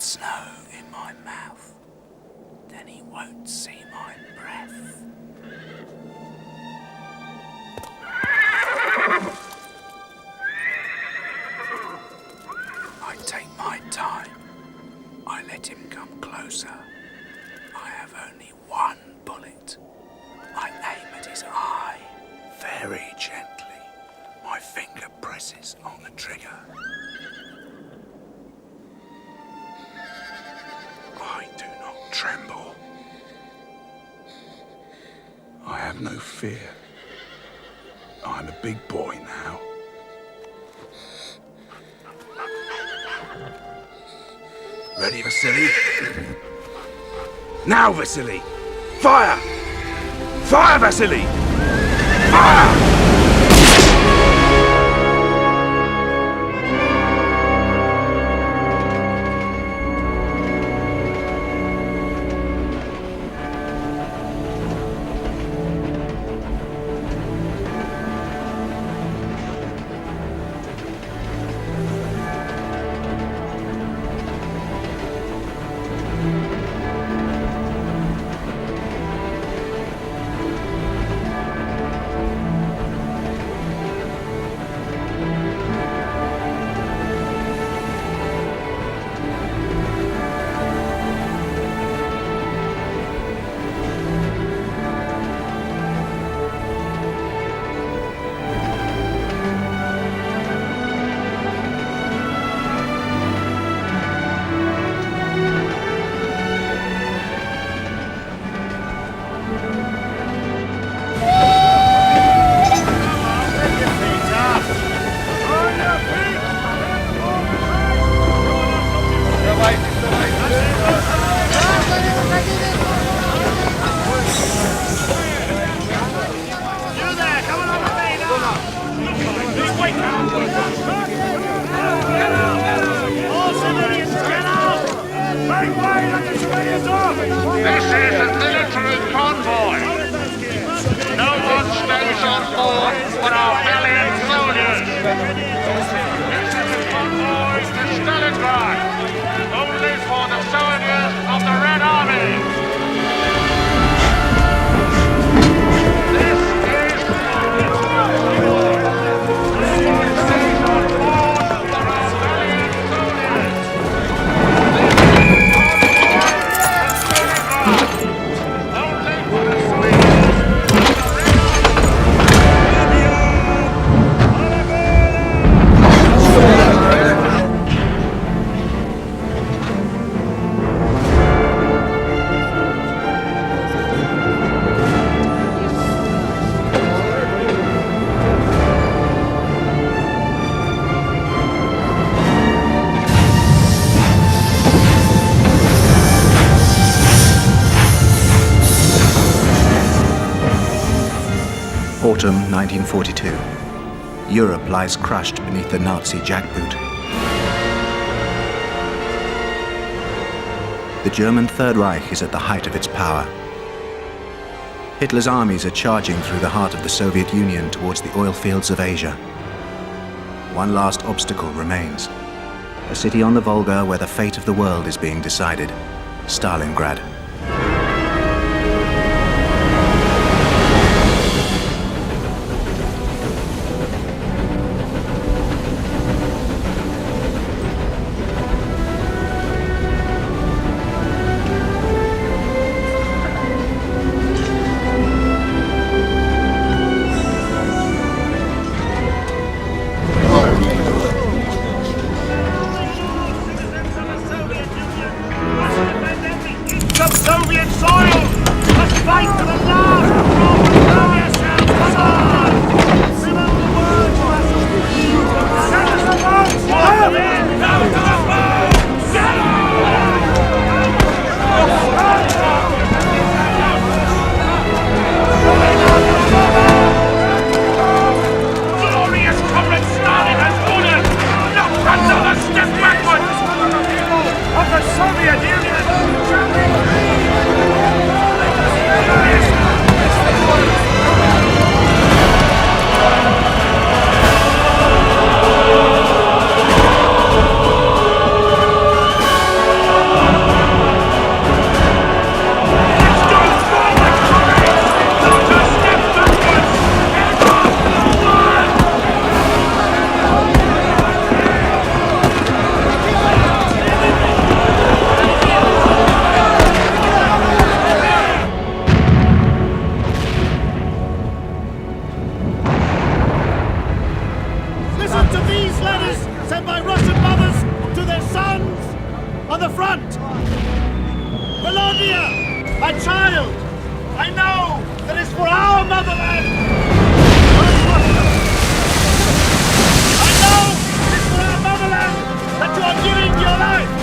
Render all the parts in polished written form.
snow in my mouth, then he won't see my breath. I take my time. I let him come closer. I have only one bullet. I aim at his eye. Very gently, my finger presses on the trigger. I do not tremble. I have no fear. I'm a big boy now. Ready, Vasily? Now, Vasily! Fire! Fire, Vasily! Fire! This is a military convoy. No one stays on board but our valiant soldiers. This is a convoy to Stalingrad, only for the soldiers of the Red Army. This is no one stays on board but our valiant soldiers. Autumn 1942. Europe lies crushed beneath the Nazi jackboot. The German Third Reich is at the height of its power. Hitler's armies are charging through the heart of the Soviet Union towards the oil fields of Asia. One last obstacle remains. A city on the Volga where the fate of the world is being decided. Stalingrad. Peace letters sent by Russian mothers to their sons on the front. Volodya, my child, I know that it's for our motherland. I know it's for our motherland that you are giving your life.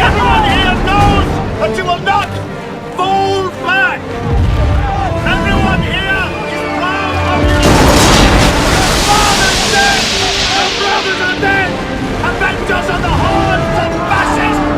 Everyone here knows that you will not fall back. Everyone here is proud of you. Fathers dead, your brothers are dead. Avengers of the hordes of fascists.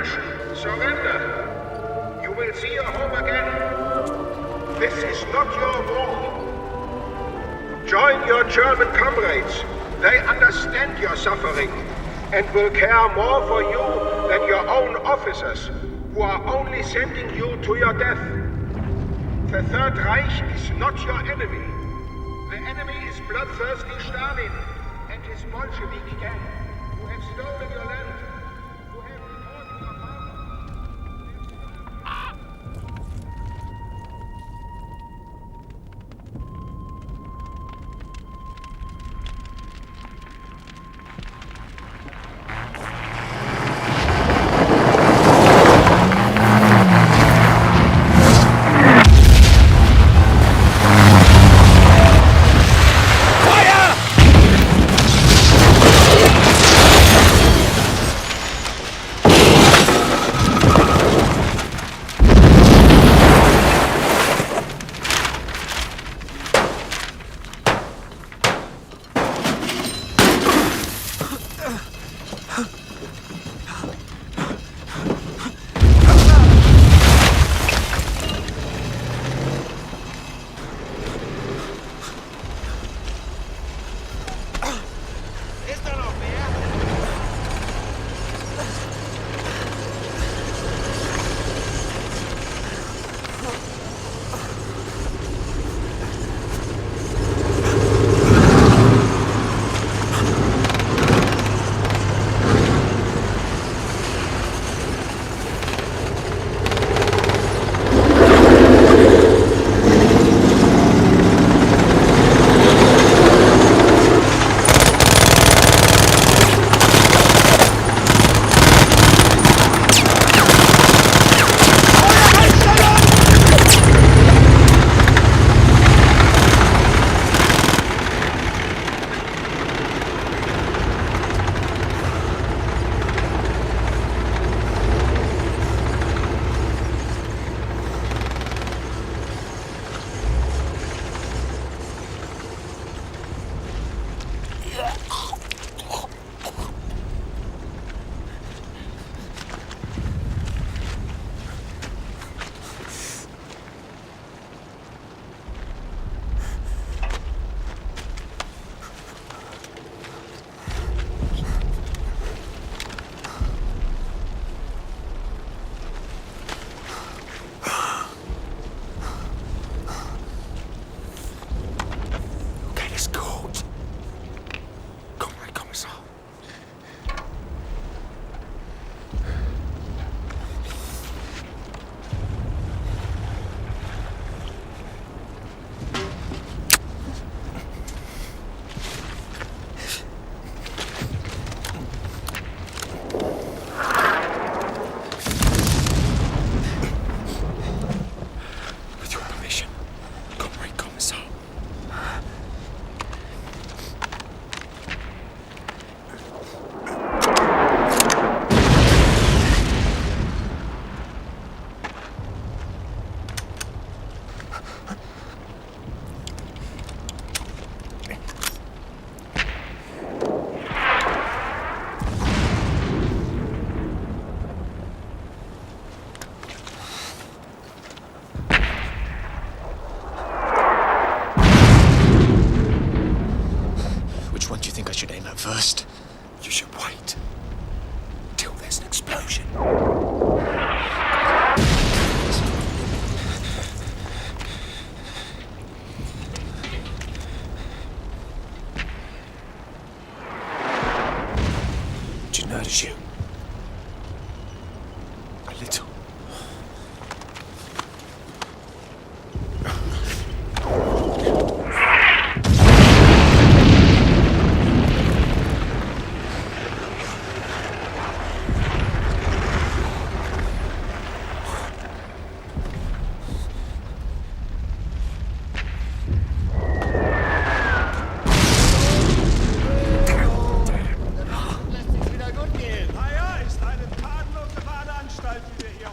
aggression. Surrender. You will see your home again. This is not your war. Join your German comrades. They understand your suffering and will care more for you than your own officers, who are only sending you to your death. The Third Reich is not your enemy. The enemy is bloodthirsty Stalin and his Bolshevik gang, who have stolen your land, who have torn you apart. First, you should wait till there's an explosion. Do you notice you? A little. Naja, ist eine tadellose Badeanstalt, die wir hier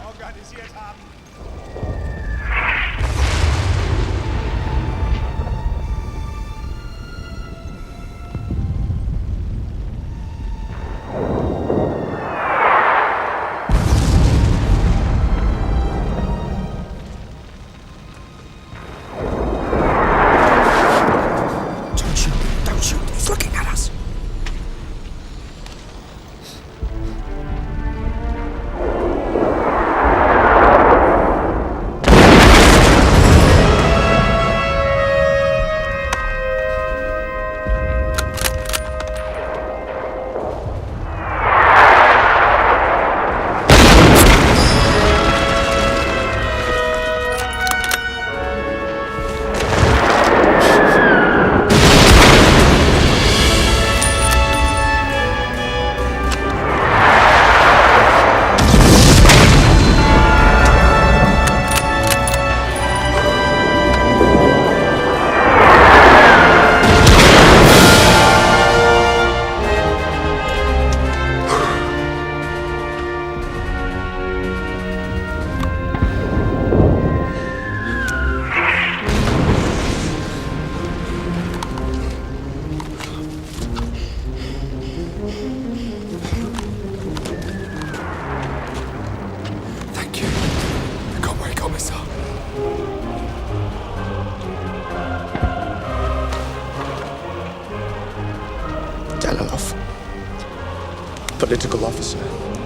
political officer,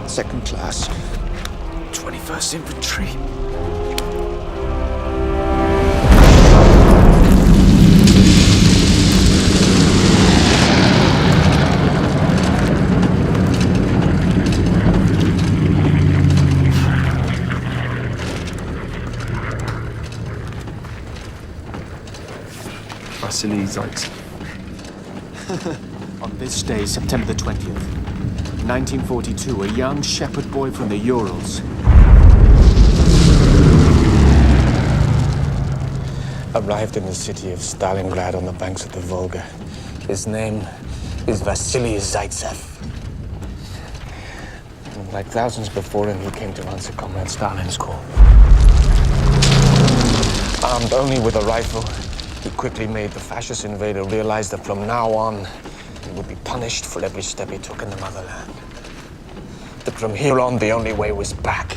second class, 21st Infantry. Vasily Zaitsev. On this day, September the 20th, 1942, a young shepherd boy from the Urals arrived in the city of Stalingrad on the banks of the Volga. His name is Vasily Zaitsev. And like thousands before him, he came to answer Comrade Stalin's call. Armed only with a rifle, he quickly made the fascist invader realize that from now on, he would be punished for every step he took in the motherland. That from here on, the only way was back.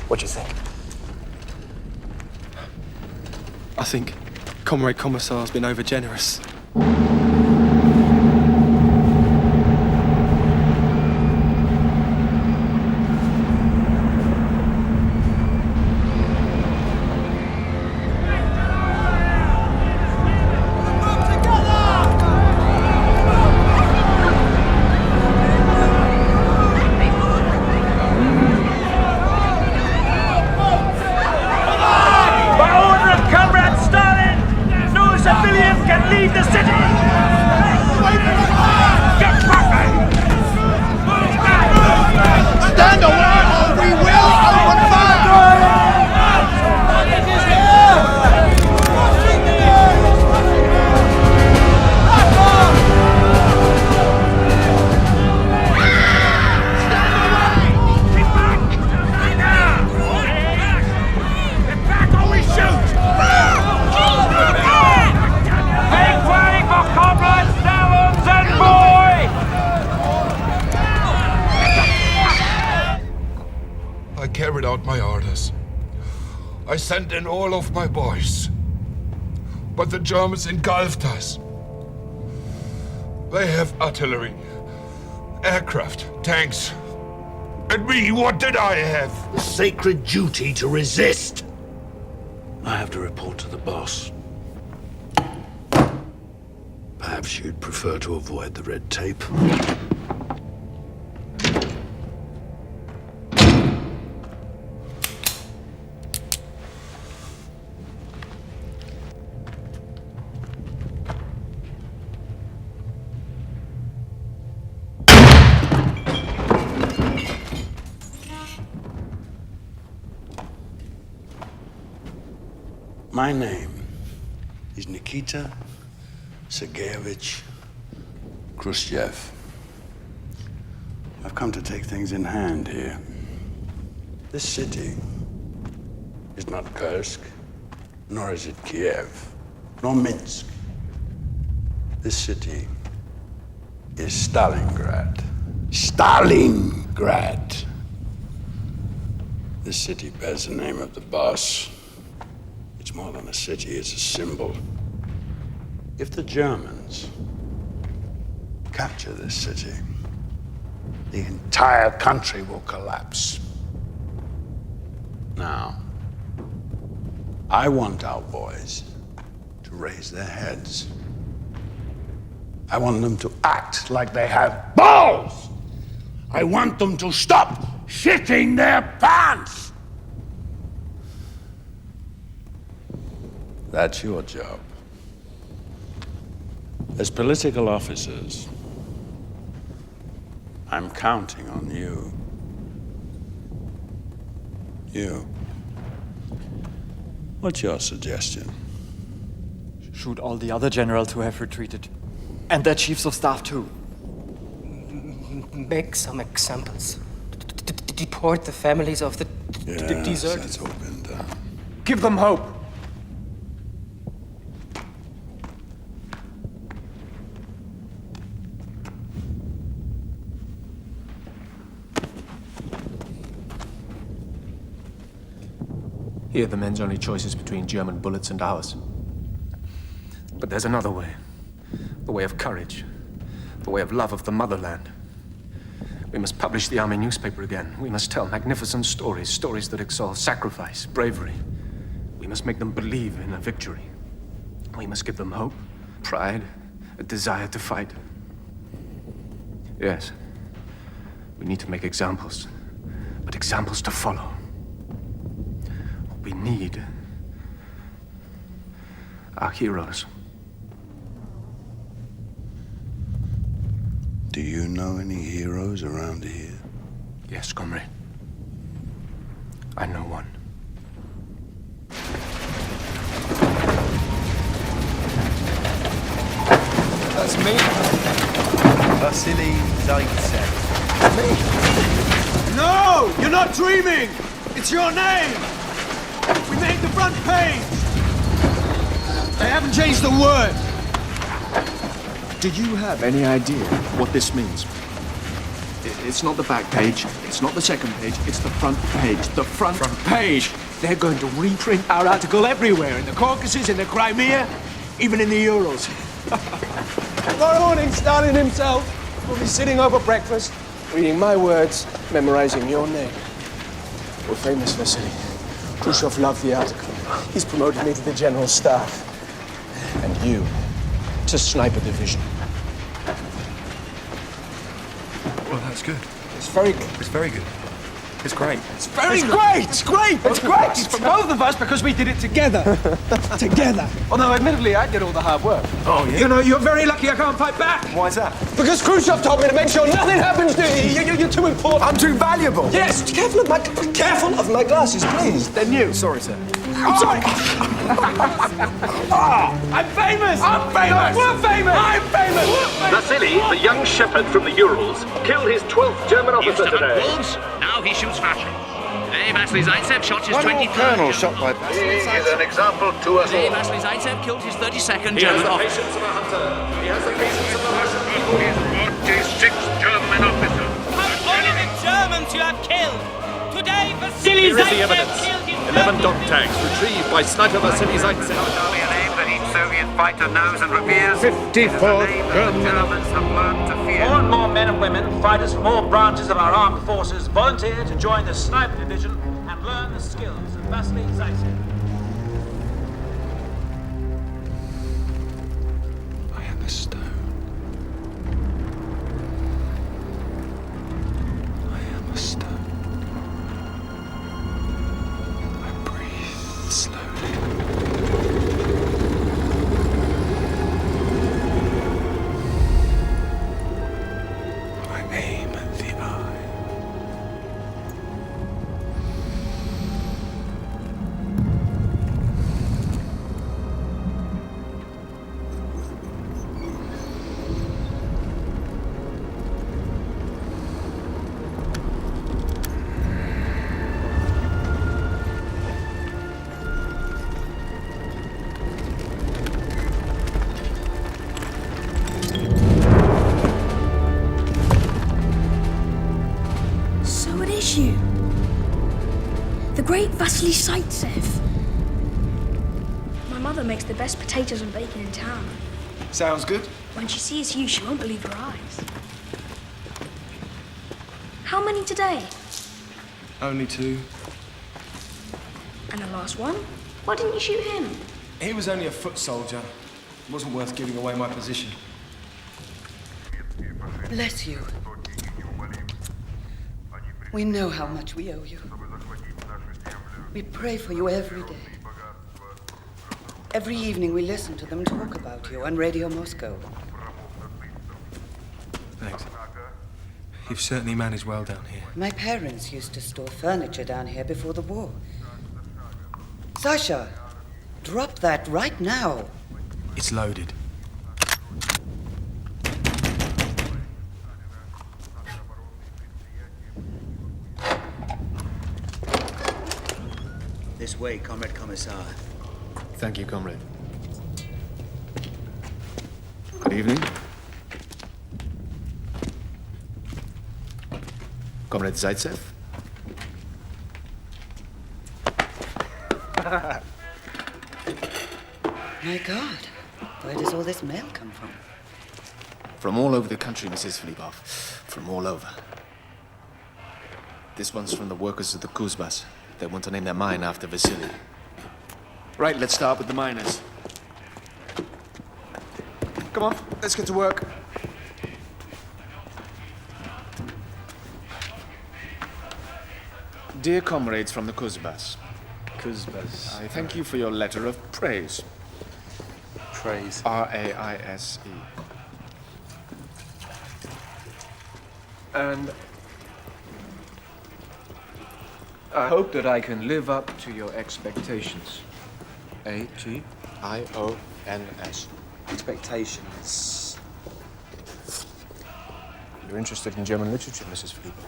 What do you think? I think Comrade Commissar's been overgenerous. Carried out my orders. I sent in all of my boys. But the Germans engulfed us. They have artillery, aircraft, tanks. And me, what did I have? The sacred duty to resist. I have to report to the boss. Perhaps you'd prefer to avoid the red tape. My name is Nikita Sergeyevich Khrushchev. I've come to take things in hand here. This city is not Kursk, nor is it Kiev, nor Minsk. This city is Stalingrad. Stalingrad! This city bears the name of the boss. It's more than a city, it's a symbol. If the Germans capture this city, the entire country will collapse. Now, I want our boys to raise their heads. I want them to act like they have balls. I want them to stop shitting their pants. That's your job. As political officers, I'm counting on you. You. What's your suggestion? Shoot all the other generals who have retreated. And their chiefs of staff too. Make some examples. Deport the families of the deserters. That's all been done. Give them hope. Here, the men's only choice is between German bullets and ours. But there's another way. the way of courage, the way of love of the motherland. We must publish the army newspaper again. We must tell magnificent stories, stories that exalt sacrifice, bravery. We must make them believe in a victory. We must give them hope, pride, a desire to fight. Yes, we need to make examples, but examples to follow. What we need are heroes. Do you know any heroes around here? Yes, comrade. I know one. That's me. Vasily Zaitsev. Me? No! You're not dreaming! It's your name! We made the front page! They haven't changed the word! Do you have any idea what this means? It's not the back page, it's not the second page, it's the front page. The front page! They're going to reprint our article everywhere, in the Caucasus, in the Crimea, even in the Urals. Tomorrow morning, Stalin himself will be sitting over breakfast, reading my words, memorizing your name. We're famous, Vasily. Khrushchev loved the article. He's promoted me to the general staff. And you to sniper division. Well, that's good. It's very good. It's very good. It's great. It's very great! It's great! It's great! It's for both of us because we did it together. Together. Although, admittedly, I did all the hard work. Oh, yeah? You know, you're very lucky I can't fight back. Why's that? Because Khrushchev told me to make sure nothing happens to you. You're too important. I'm too valuable. Yes, be careful of my glasses, please. Then you. Sorry, sir. I'm sorry. I'm famous. I'm famous. We're famous. I'm famous. Vasily, the young shepherd from the Urals, killed his 12th German officer today. Wolves, now he shoots fashion. Today, Vasily Zaitsev shot his 23rd. Colonel shot by... He is an example to us Today, all. Vasily Zaitsev killed his 32nd He has German the officer. patience of a hunter. He has the patience of a hunter. His 46th German officer. How many the Germans you have killed! Today, Vasily Here is the Zaitsev evidence. killed his 11 dog tags retrieved by sniper Vasily Zaitsev. Only a name that each Soviet fighter knows and reveres. 54th German Germans have learned to fear. More and more men and women, fighters from all branches of our armed forces, volunteer to join the sniper division and learn the skills of Vasily Zaitsev. I am a stone. I am a stone. I breathe slowly. I aim at the eye. So it is you. The great Vasily Zaitsev. My mother makes the best potatoes and bacon in town. Sounds good. When she sees you, she won't believe her eyes. How many today? Only 2. And the last one? Why didn't you shoot him? He was only a foot soldier. It wasn't worth giving away my position. Bless you. We know how much we owe you. We pray for you every day. Every evening we listen to them talk about you on Radio Moscow. Thanks. You've certainly managed well down here. My parents used to store furniture down here before the war. Sasha, drop that right now. It's loaded. This way, Comrade Commissar. Thank you, comrade. Good evening. Comrade Zaitsev? My God, where does all this mail come from? From all over the country, Mrs. Filipov. From all over. This one's from the workers of the Kuzbas. They want to name their mine after Vasily. Right, let's start with the miners. Come on, let's get to work. Dear comrades from the Kuzbas. Kuzbas. I thank you for your letter of praise. Praise. R-A-I-S-E. And I hope that I can live up to your expectations. A-T-I-O-N-S. Expectations. You're interested in German literature, Mrs. Filipov?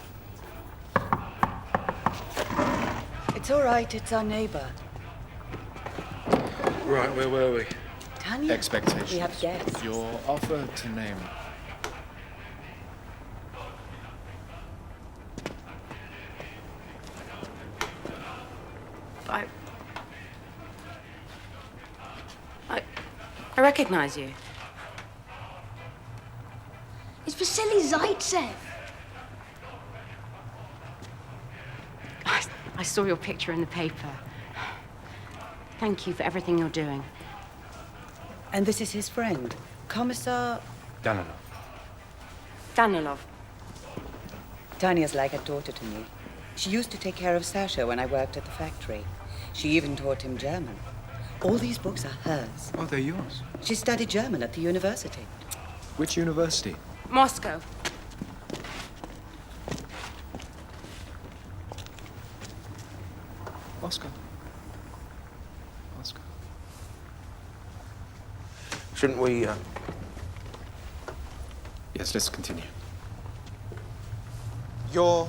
It's all right, it's our neighbor. Right, where were we? Tanya? Expectations. We have guests. Your offer to name. I recognize you. It's Vasily Zaitsev. I saw your picture in the paper. Thank you for everything you're doing. And this is his friend, Commissar... Danilov. Danilov. Tanya's like a daughter to me. She used to take care of Sasha when I worked at the factory. She even taught him German. All these books are hers. Oh, they're yours. She studied German at the university. Which university? Moscow. Moscow. Moscow. Shouldn't we, Yes, let's continue. Your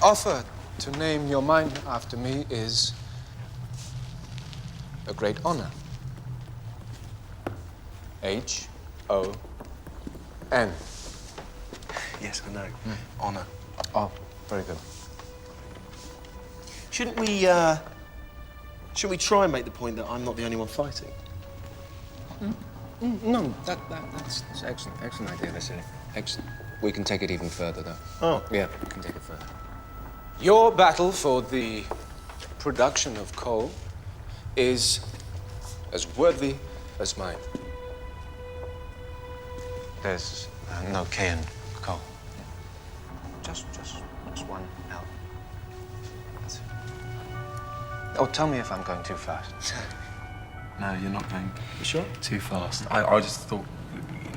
offer to name your mine after me is a great honor. H-O-N. Yes, I know. Honor. Oh, very good. Shouldn't we try and make the point that I'm not the only one fighting? No, that's excellent. Excellent idea, Vasily. Excellent. We can take it even further, though. Oh. Yeah, we can take it further. Your battle for the production of coal is as worthy as mine. There's no K in coal. Just one L. That's it. Oh, tell me if I'm going too fast. No, you're not going You sure? too fast. I just thought,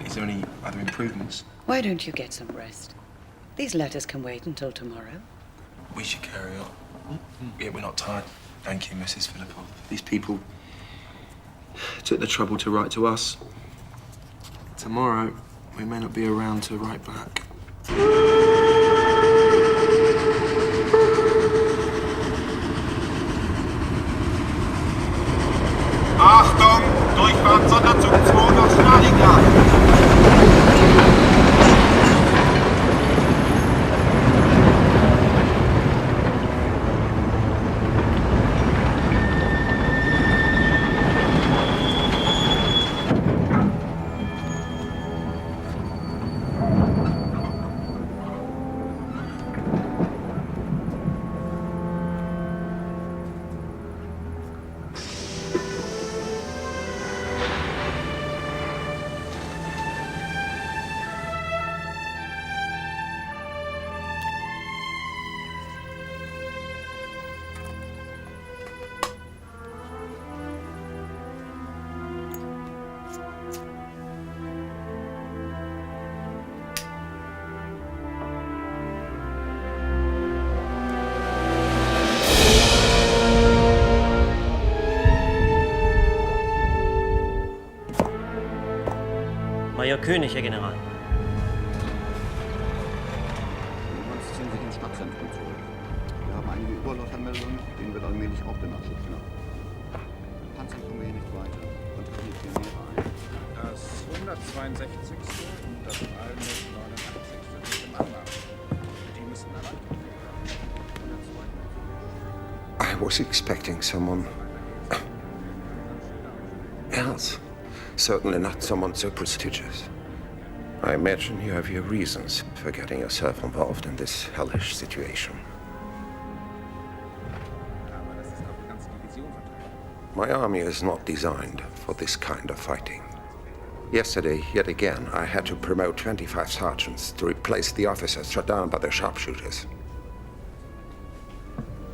is there any other improvements? Why don't you get some rest? These letters can wait until tomorrow. We should carry on. Yeah, we're not tired. Thank you, Mrs. Filipov. These people took the trouble to write to us. Tomorrow, we may not be around to write back. Achtung! Durchfahrt Sonderzug 2 nach Stalingrad! Major König, Herr General. Sonst ziehen sich ins Stadtzentrum zurück. Wir haben einige Überläufermeldungen, denen wird allmählich auch der Nachschub knapp. Mit Panzern kommen wir hier nicht weiter. Kontrolliert Pioniere ein. Das 162. und das 389. sind im Anmarsch. Die müssen erreicht werden. I was expecting someone else. Certainly not someone so prestigious. I imagine you have your reasons for getting yourself involved in this hellish situation. My army is not designed for this kind of fighting. Yesterday, yet again, I had to promote 25 sergeants to replace the officers shot down by their sharpshooters.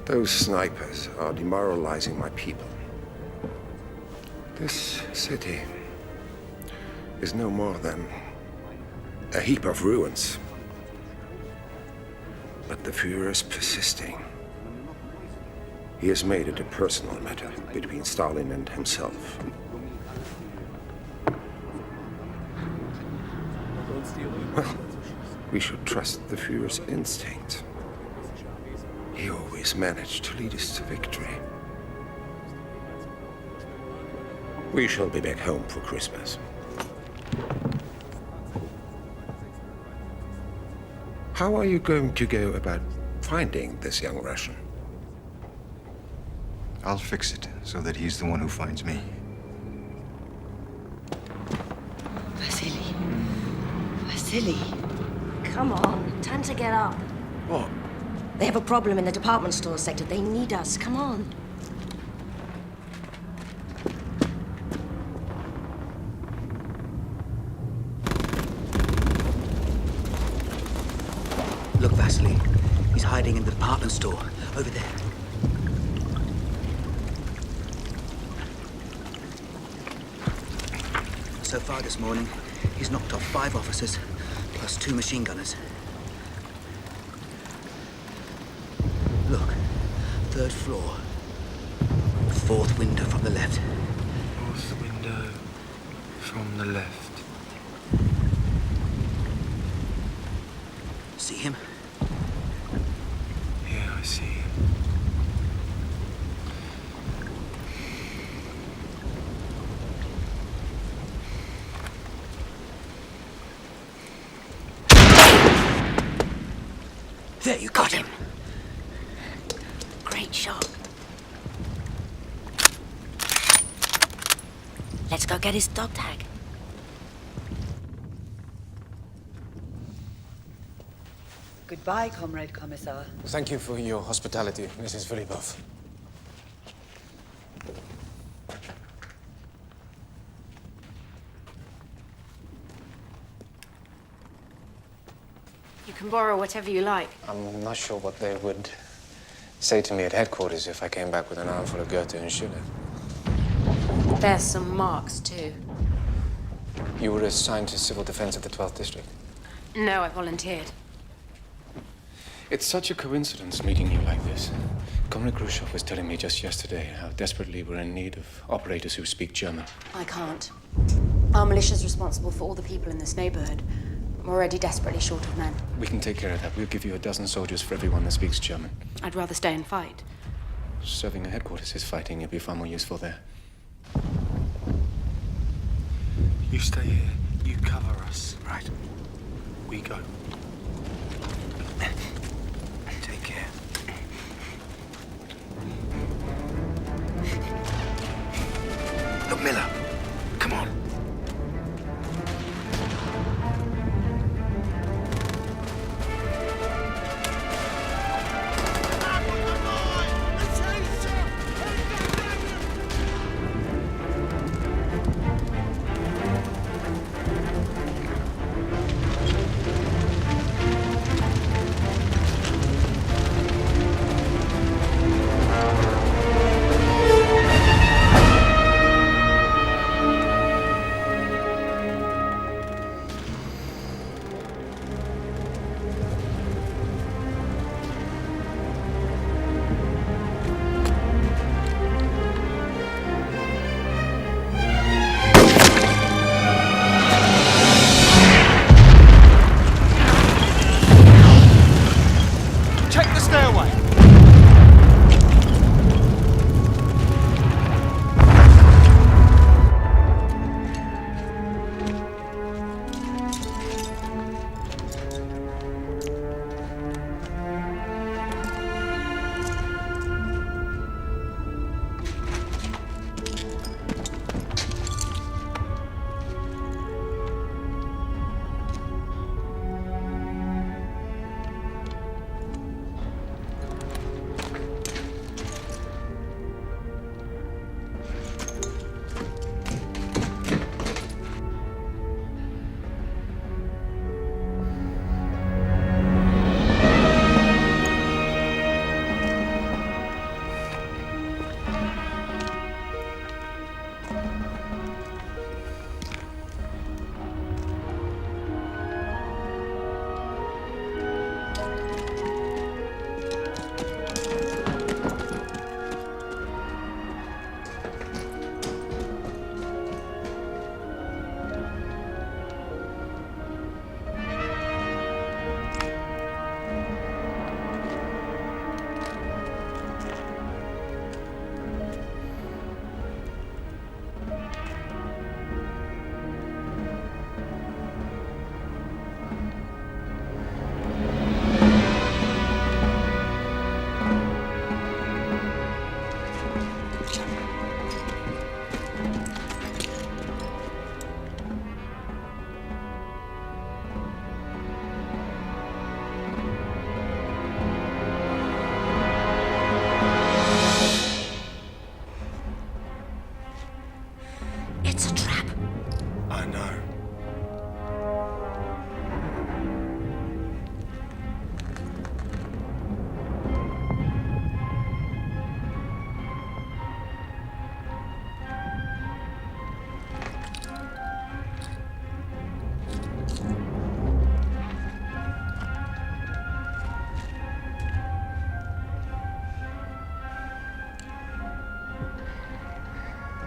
Those snipers are demoralizing my people. This city is no more than a heap of ruins. But the Führer is persisting. He has made it a personal matter between Stalin and himself. Well, we should trust the Führer's instinct. He always managed to lead us to victory. We shall be back home for Christmas. How are you going to go about finding this young Russian? I'll fix it so that he's the one who finds me. Vasily. Vasily. Come on, time to get up. What? They have a problem in the department store sector. They need us. Come on. Look, Vasily. He's hiding in the department store. Over there. So far this morning, he's knocked off 5 officers, plus 2 machine gunners. Look, 3rd floor. 4th window from the left. 4th window from the left. See him? Yeah, I see him. There, you got him. Great shot. Let's go get his dog tag. Goodbye, Comrade Commissar. Thank you for your hospitality, Mrs. Filipov. You can borrow whatever you like. I'm not sure what they would say to me at headquarters if I came back with an armful of Goethe and Schiller. There's some marks, too. You were assigned to civil defense of the 12th district. No, I volunteered. It's such a coincidence meeting you like this. Comrade Khrushchev was telling me just yesterday how desperately we're in need of operators who speak German. I can't. Our militia's responsible for all the people in this neighborhood. I'm already desperately short of men. We can take care of that. We'll give you 12 soldiers for everyone that speaks German. I'd rather stay and fight. Serving at headquarters is fighting. You'll be far more useful there. You stay here. You cover us. Right. We go. Take care. Look, Miller. Come on.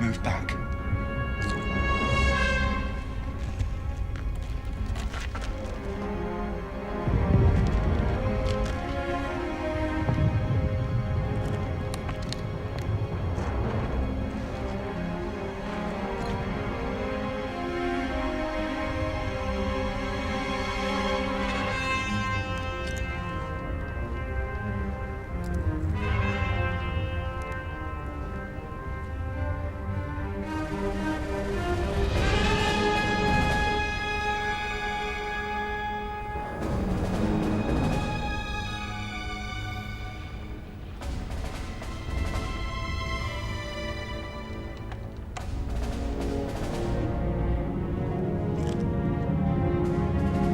Move back.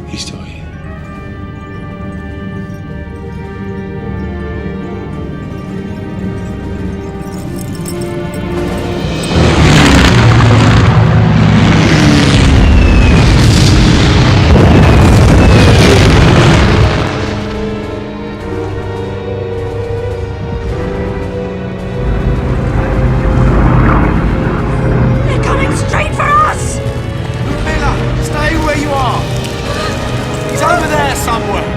He's still here. They're coming straight for us! Miller, stay where you are. He's over there somewhere.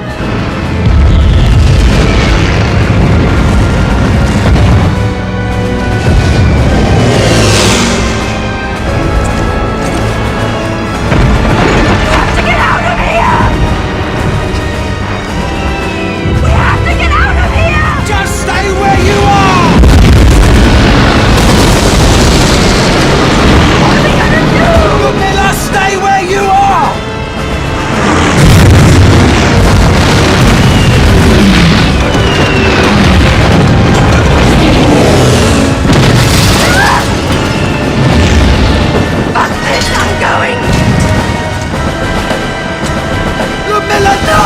Just stay where you are! What are we gonna do? Miller, stay where you are! Fuck this, I'm going! Miller, no!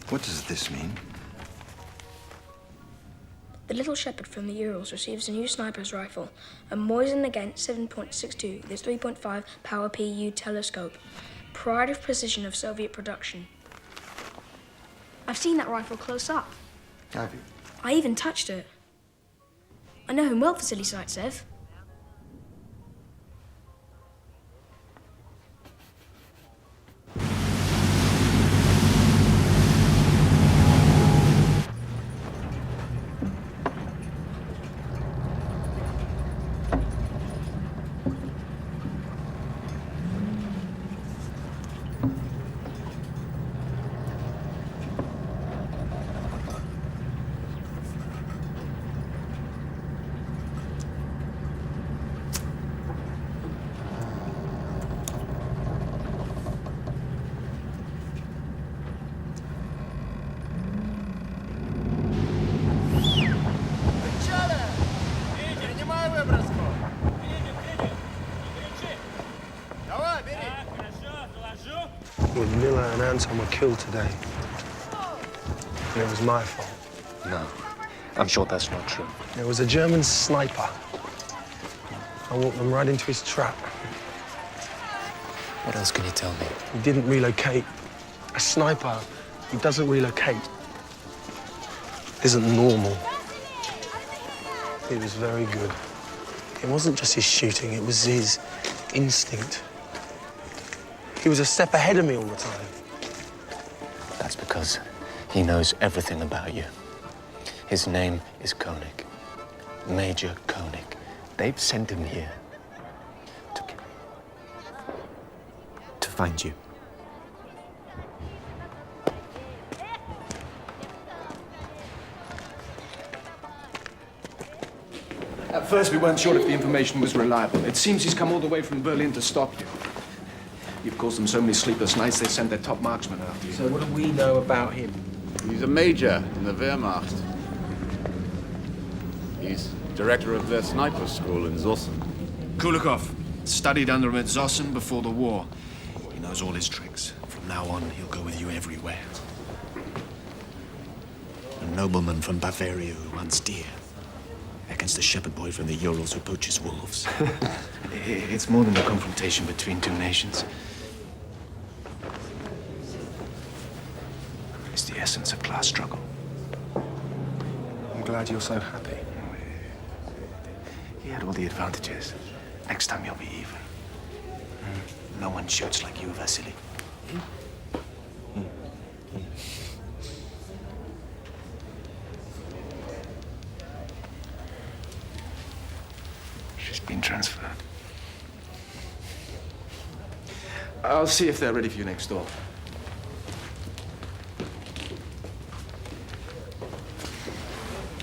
What does this mean? The little shepherd from the Urals receives a new sniper's rifle, a Mosin Nagant 7.62 with 3.5 power PU telescope. Pride of precision of Soviet production. I've seen that rifle close up. Have you? I even touched it. I know him well, Vasily Zaitsev. When Miller and Anton were killed today, and it was my fault. No, I'm sure that's not true. There was a German sniper. I walked them right into his trap. What else can you tell me? He didn't relocate. A sniper who doesn't relocate isn't normal. He was very good. It wasn't just his shooting, it was his instinct. He was a step ahead of me all the time. That's because he knows everything about you. His name is Koenig. Major Koenig. They've sent him here to find you. At first, we weren't sure if the information was reliable. It seems he's come all the way from Berlin to stop you. You've caused them so many sleepless nights, they sent their top marksman after you. So what do we know about him? He's a major in the Wehrmacht. He's director of their sniper school in Zossen. Kulikov studied under him at Zossen before the war. He knows all his tricks. From now on, he'll go with you everywhere. A nobleman from Bavaria who hunts deer against a shepherd boy from the Urals who poaches wolves. It's more than a confrontation between two nations. It's the essence of class struggle. I'm glad you're so happy. He had all the advantages. Next time you'll be even. No one shoots like you, Vasily. She's been transferred. I'll see if they're ready for you next door.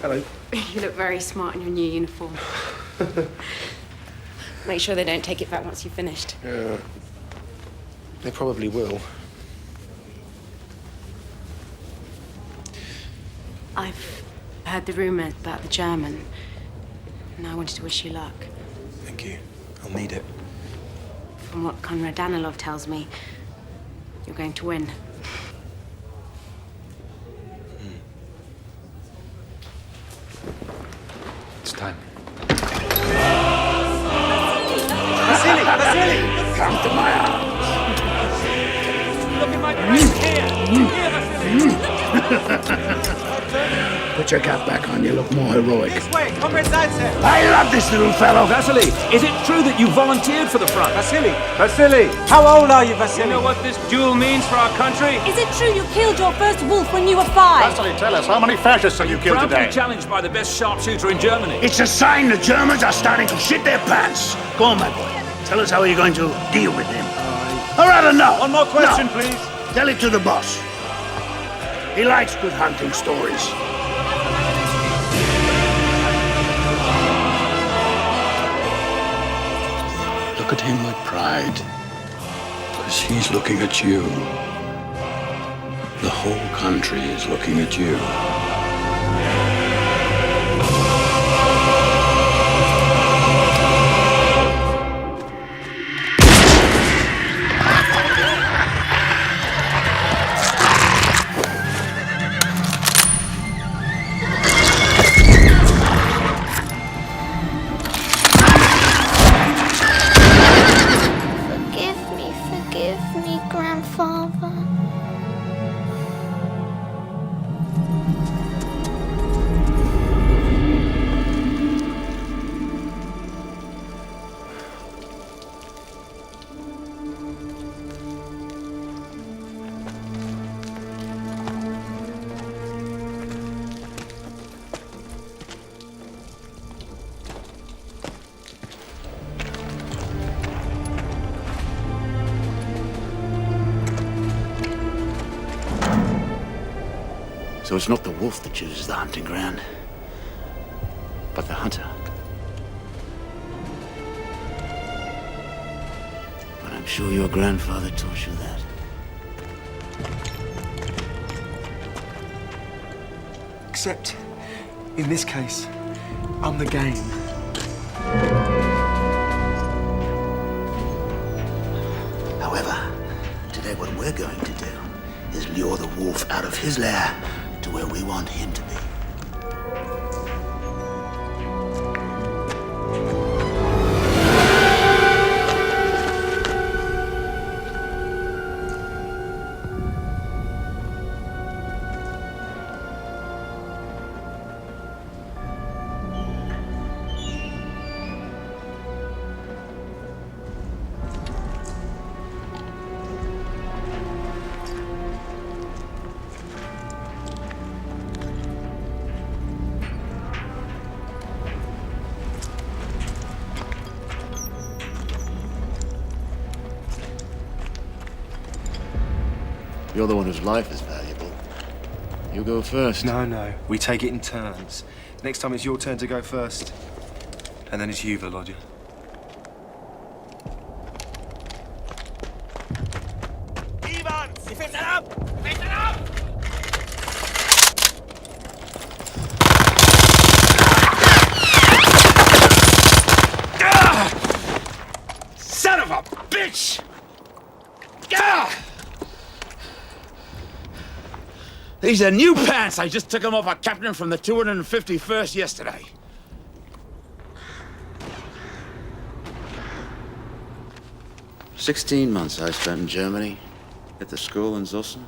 Hello. You look very smart in your new uniform. Make sure they don't take it back once you've finished. Yeah. They probably will. I've heard the rumor about the German, and I wanted to wish you luck. Thank you. I'll need it. From what Konrad Danilov tells me, you're going to win. It's time. Vasily! Vasily! Come to my house. Look at my friends here! Here, Vasily! Put your cap back on. You look more heroic. This way, Comrade Zaitsev! I love this little fellow. Vasily, is it true that you volunteered for the front? Vasily! Vasily! How old are you, Vasily? You know what this duel means for our country? Is it true you killed your first wolf when you were 5? Vasily, tell us, how many fascists have you killed Proudly today? challenged by the best sharpshooter in Germany. It's a sign the Germans are starting to shit their pants. Go on, my boy. Tell us how you're going to deal with him. Or rather, no. One more question, No. please. Tell it to the boss. He likes good hunting stories. Look at him with pride, because he's looking at you. The whole country is looking at you. Forgive me, Grandfather. So it's not the wolf that chooses the hunting ground, but the hunter. But I'm sure your grandfather taught you that. Except, in this case, I'm the game. However, today what we're going to do is lure the wolf out of his lair to where we want him to be. You're the one whose life is valuable. You go first. No. We take it in turns. Next time it's your turn to go first. And then it's you, Volodya. Ivan! Die fährt ab! Fährt ab! Son of a bitch! These are new pants. I just took them off a captain from the 251st yesterday. "16 months I spent in Germany, at the school in Zossen.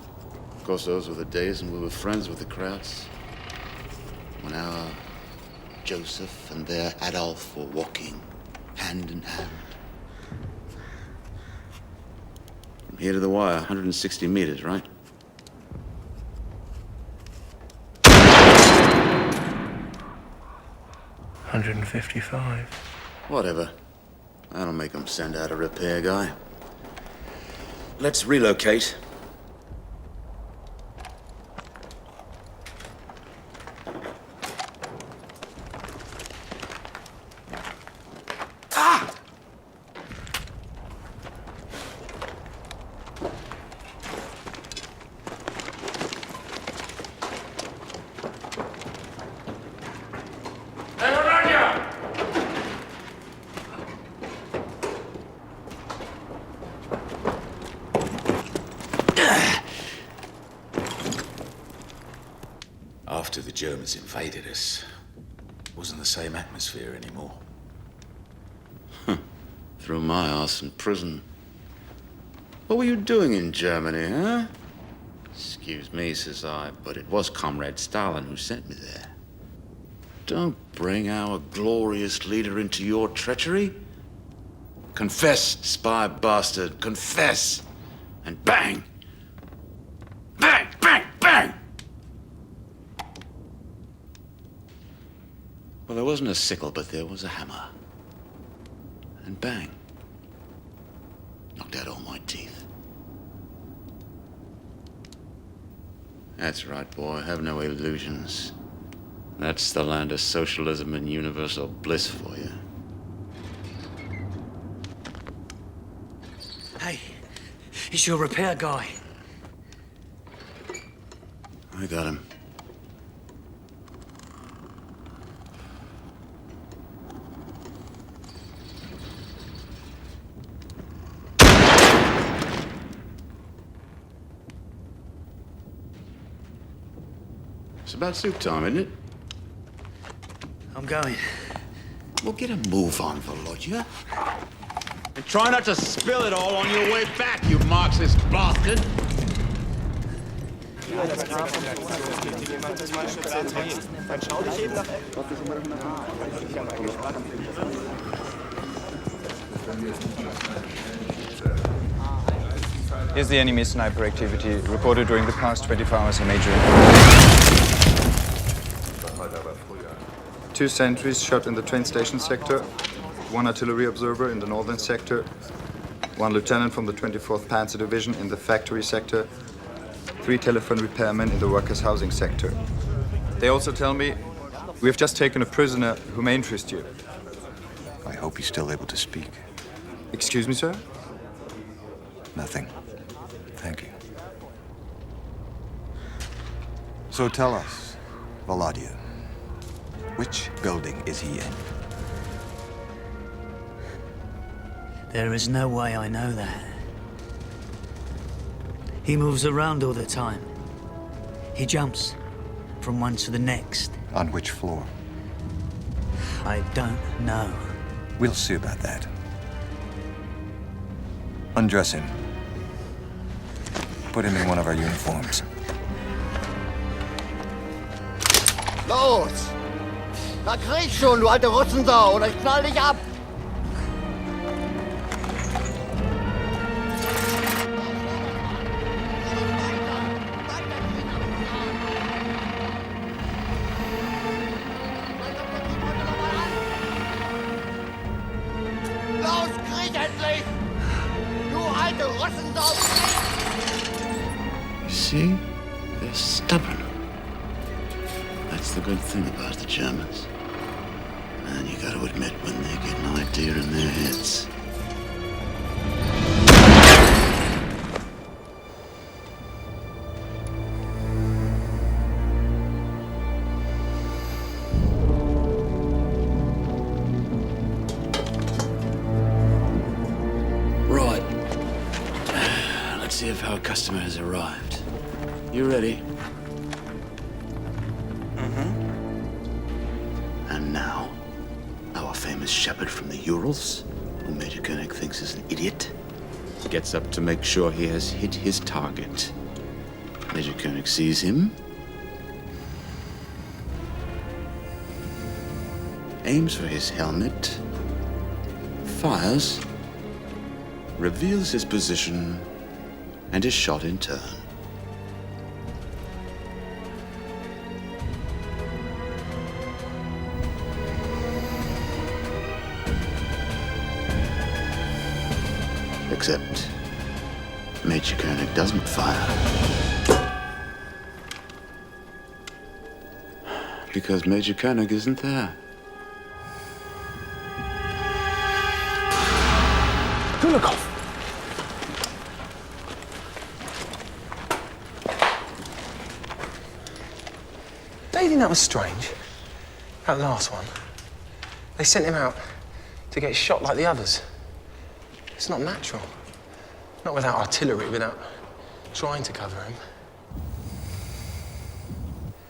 Of course, those were the days when we were friends with the Krauts. When our Joseph and their Adolf were walking hand in hand. From here to the wire, 160 meters, right? $155. Whatever. That'll make them send out a repair guy. Let's relocate. After the Germans invaded us, wasn't the same atmosphere anymore. Threw my ass in prison. What were you doing in Germany, huh? Excuse me, says I, but it was Comrade Stalin who sent me there. Don't bring our glorious leader into your treachery. Confess, spy bastard, confess! And bang! Bang, bang, bang! Well, there wasn't a sickle, but there was a hammer. And bang. Knocked out all my teeth. That's right, boy. Have no illusions. That's the land of socialism and universal bliss for you. Hey, it's your repair guy. I got him. It's about soup time, isn't it? I'm going. Well, get a move on, Volodya. And try not to spill it all on your way back, you Marxist bastard! Here's the enemy sniper activity recorded during the past 24 hours in Major. 2 sentries shot in the train station sector, 1 artillery observer in the northern sector, 1 lieutenant from the 24th Panzer Division in the factory sector, 3 telephone repairmen in the workers' housing sector. They also tell me we have just taken a prisoner who may interest you. I hope he's still able to speak. Excuse me, sir? Nothing. Thank you. So tell us, Volodya, which building is he in? There is no way I know that. He moves around all the time. He jumps from one to the next. On which floor? I don't know. We'll see about that. Undress him. Put him in one of our uniforms. Los! Na krieg schon, du alte Russensau, oder ich knall dich ab! Los, krieg endlich! Du alte Russensau! You see? They're stubborn. That's the good thing about the Germans. And you gotta admit, when they get an idea in their heads. Right. Let's see if our customer has arrived. You ready? And now, our famous shepherd from the Urals, who Major Koenig thinks is an idiot, gets up to make sure he has hit his target. Major Koenig sees him, aims for his helmet, fires, reveals his position, and is shot in turn. Except Major Koenig doesn't fire. Because Major Koenig isn't there. Kulikov! Don't you think that was strange? That last one. They sent him out to get shot like the others. It's not natural. Not without artillery, without trying to cover him.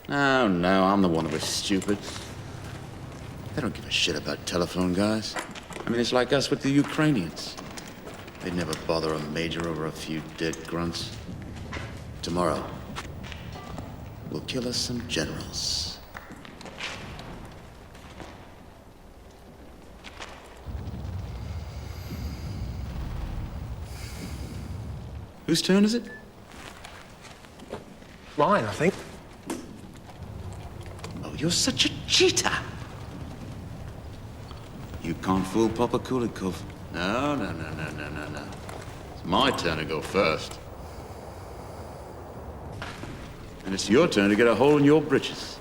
Oh, no, I'm the one who was stupid. They don't give a shit about telephone guys. I mean, it's like us with the Ukrainians. They'd never bother a major over a few dead grunts. Tomorrow, we'll kill us some generals. Whose turn is it? Mine, I think. Oh, you're such a cheater. You can't fool Papa Kulikov. No. It's my turn to go first. And it's your turn to get a hole in your britches.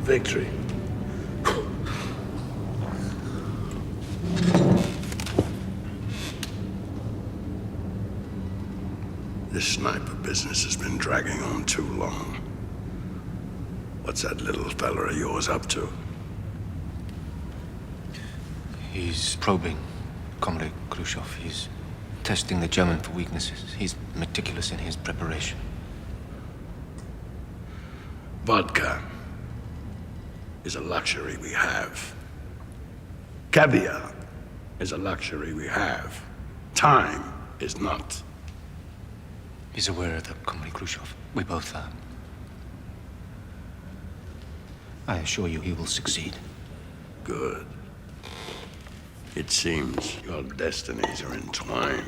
Victory. This sniper business has been dragging on too long. What's that little fella of yours up to? He's probing Comrade Khrushchev. He's testing the German for weaknesses. He's meticulous in his preparation. Vodka is a luxury we have. Caviar is a luxury we have. Time is not. He's aware of that, Comrade Khrushchev. We both are. I assure you he will succeed. Good. It seems your destinies are entwined.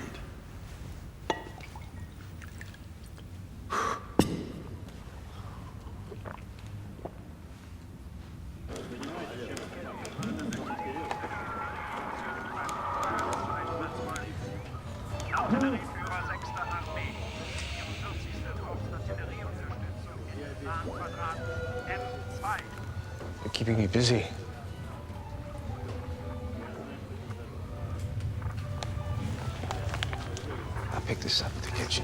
Keep keeping you busy. I picked this up at the kitchen.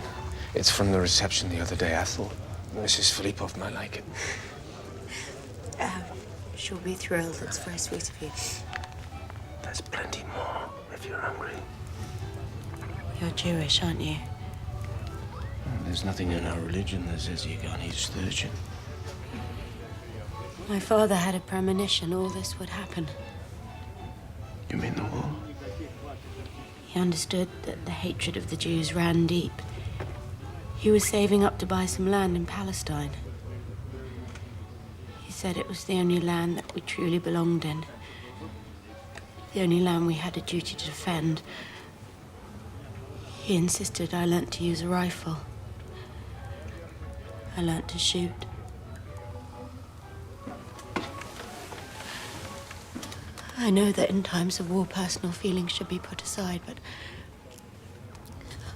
It's from the reception the other day. I thought Mrs. Filipov might like it. She'll be thrilled. It's very sweet of you. There's plenty more if you're hungry. You're Jewish, aren't you? There's nothing in our religion that says you can't eat sturgeon. My father had a premonition all this would happen. You mean the war? He understood that the hatred of the Jews ran deep. He was saving up to buy some land in Palestine. He said it was the only land that we truly belonged in. The only land we had a duty to defend. He insisted I learnt to use a rifle. I learnt to shoot. I know that in times of war, personal feelings should be put aside, but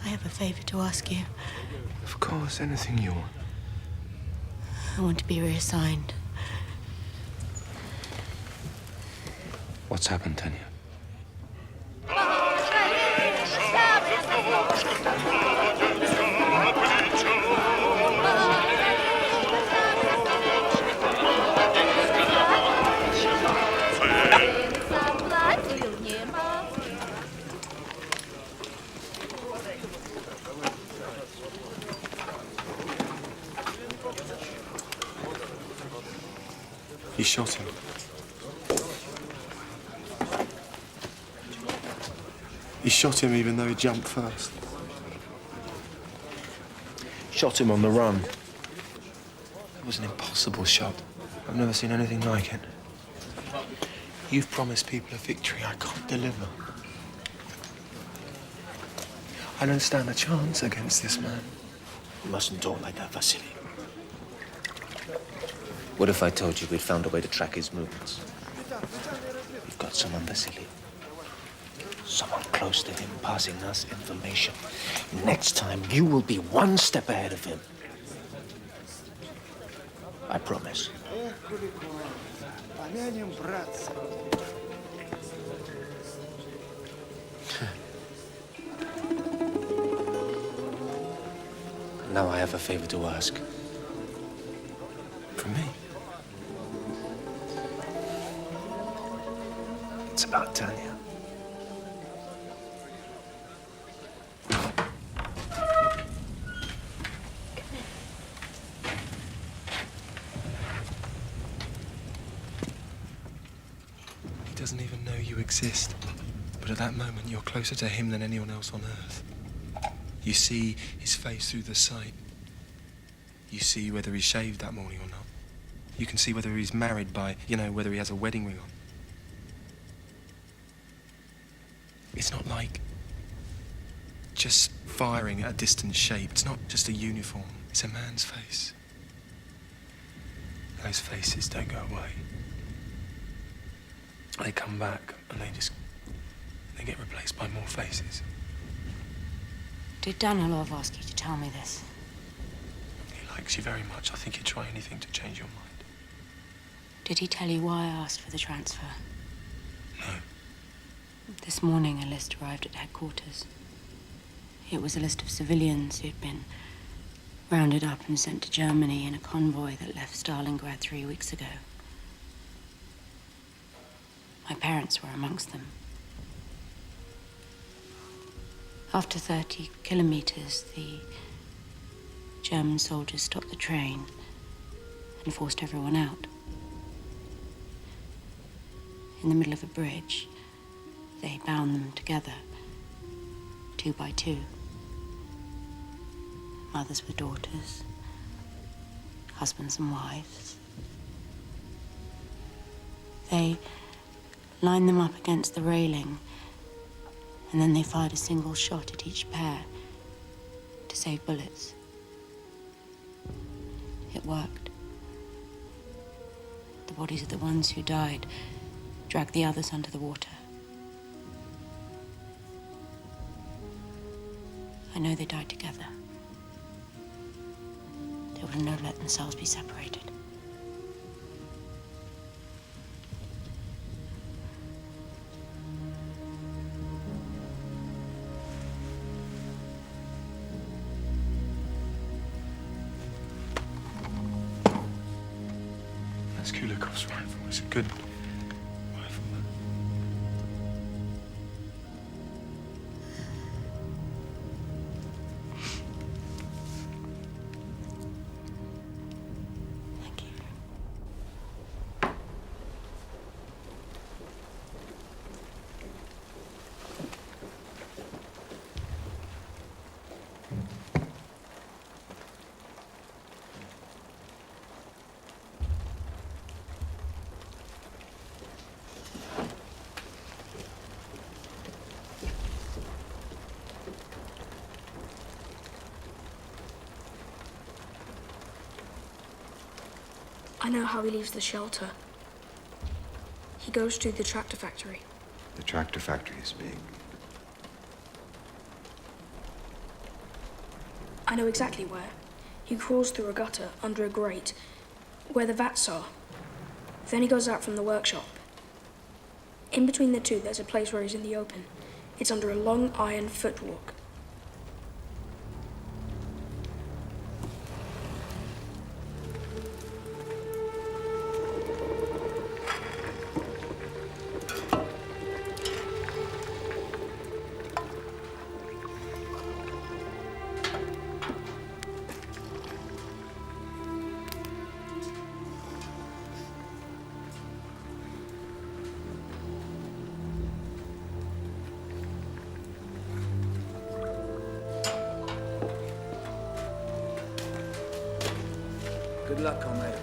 I have a favor to ask you. Of course, anything you want. I want to be reassigned. What's happened, Tanya? He shot him. He shot him even though he jumped first. Shot him on the run. It was an impossible shot. I've never seen anything like it. You've promised people a victory I can't deliver. I don't stand a chance against this man. You mustn't talk like that, Vasily. What if I told you we'd found a way to track his movements? We've got someone, Vasily. Someone close to him passing us information. Next time, you will be one step ahead of him. I promise. Now I have a favor to ask. From me? It's about Tanya. He doesn't even know you exist. But at that moment, you're closer to him than anyone else on Earth. You see his face through the sight. You see whether he shaved that morning or not. You can see whether he's married by, whether he has a wedding ring on. It's not like just firing at a distant shape. It's not just a uniform. It's a man's face. Those faces don't go away. They come back and they get replaced by more faces. Did Danilov ask you to tell me this? He likes you very much. I think he'd try anything to change your mind. Did he tell you why I asked for the transfer? No. This morning, a list arrived at headquarters. It was a list of civilians who'd been rounded up and sent to Germany in a convoy that left Stalingrad 3 weeks ago. My parents were amongst them. After 30 kilometers, the German soldiers stopped the train and forced everyone out. In the middle of a bridge, they bound them together, 2 by 2. Mothers with daughters, husbands and wives. They lined them up against the railing, and then they fired a single shot at each pair to save bullets. It worked. The bodies of the ones who died dragged the others under the water. I know they died together. They would have never let themselves be separated. That's Kulikov's rifle. It's a good rifle. Thank you. I know how he leaves the shelter. He goes to the tractor factory. The tractor factory is big. I know exactly where. He crawls through a gutter under a grate where the vats are. Then he goes out from the workshop. In between the two, there's a place where he's in the open. It's under a long iron footwalk. Good luck, comrade.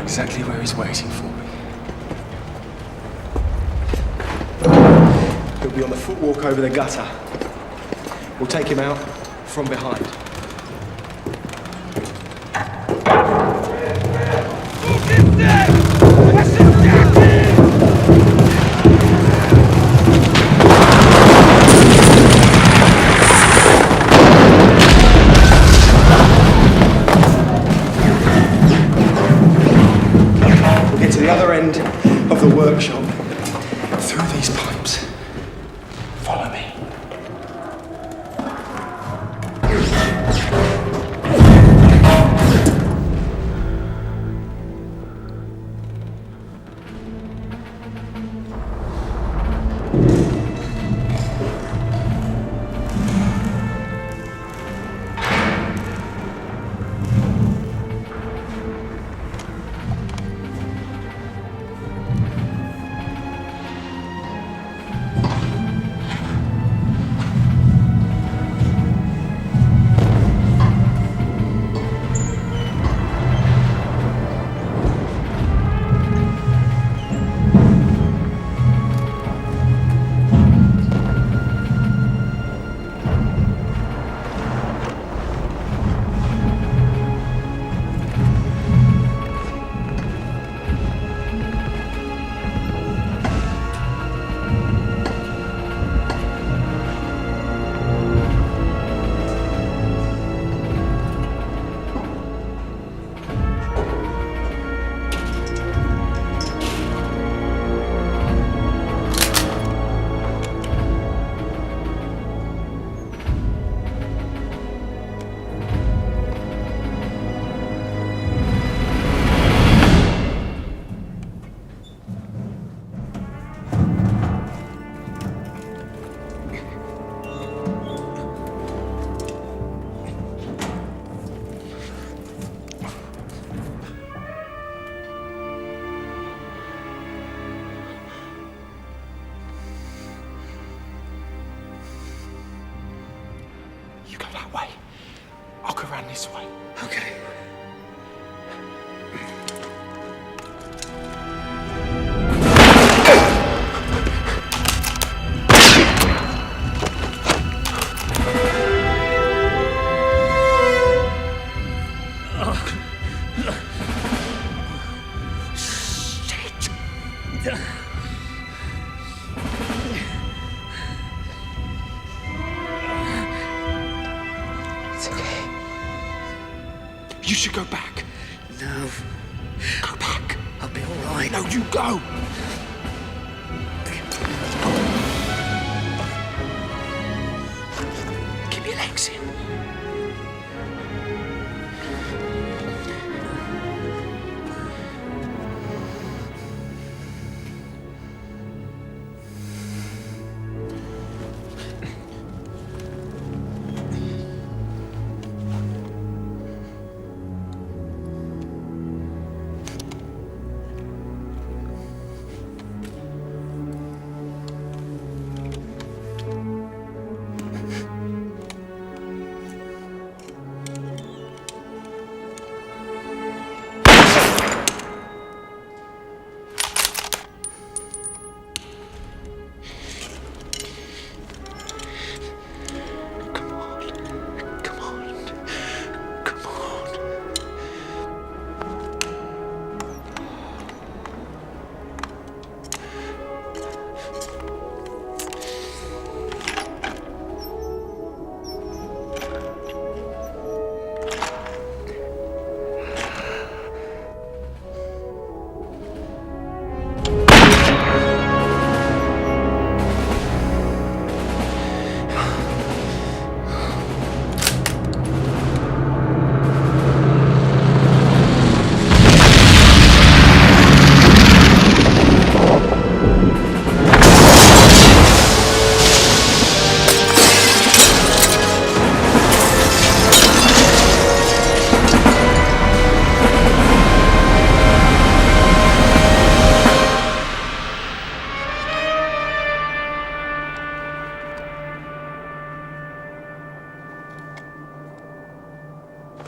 Exactly where he's waiting for me. He'll be on the footwalk over the gutter. We'll take him out from behind. To the other end of the workshop, through these pipes. Follow me. that way. I'll go around this way. Okay. It's okay. You should go back. No. Go back. I'll be all right. No, you go. Keep your legs in.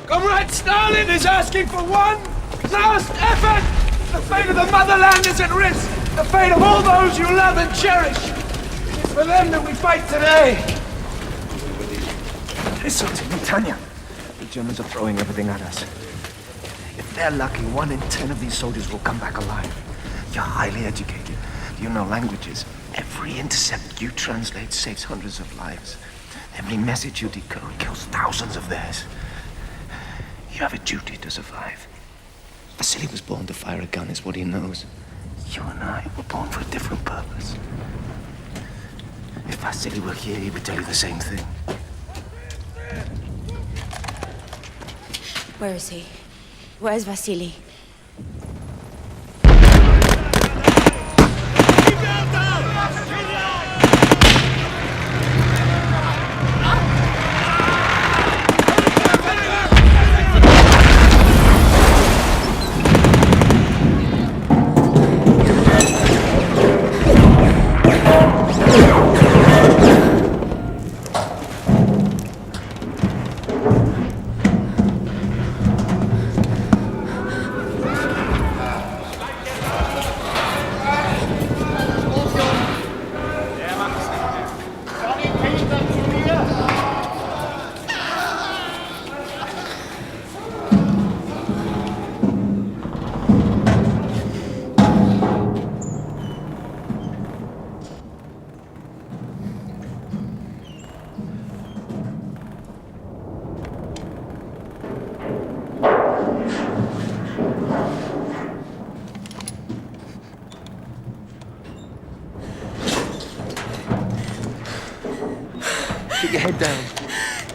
Comrade Stalin is asking for one last effort! The fate of the motherland is at risk! The fate of all those you love and cherish! It's for them that we fight today! Listen to me, Tanya. The Germans are throwing everything at us. If they're lucky, 1 in 10 of these soldiers will come back alive. You're highly educated. You know languages. Every intercept you translate saves hundreds of lives. Every message you decode kills thousands of theirs. You have a duty to survive. Vasily was born to fire a gun, is what he knows. You and I were born for a different purpose. If Vasily were here, he would tell you the same thing. Where is he? Where's Vasily? Get your head down.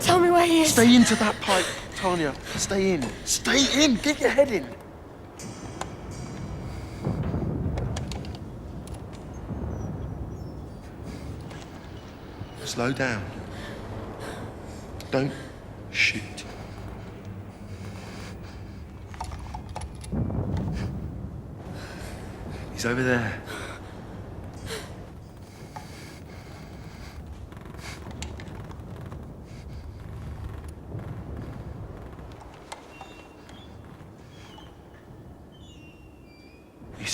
Tell me where he is. Stay into that pipe, Tanya. Stay in. Stay in. Get your head in. Slow down. Don't shoot. He's over there.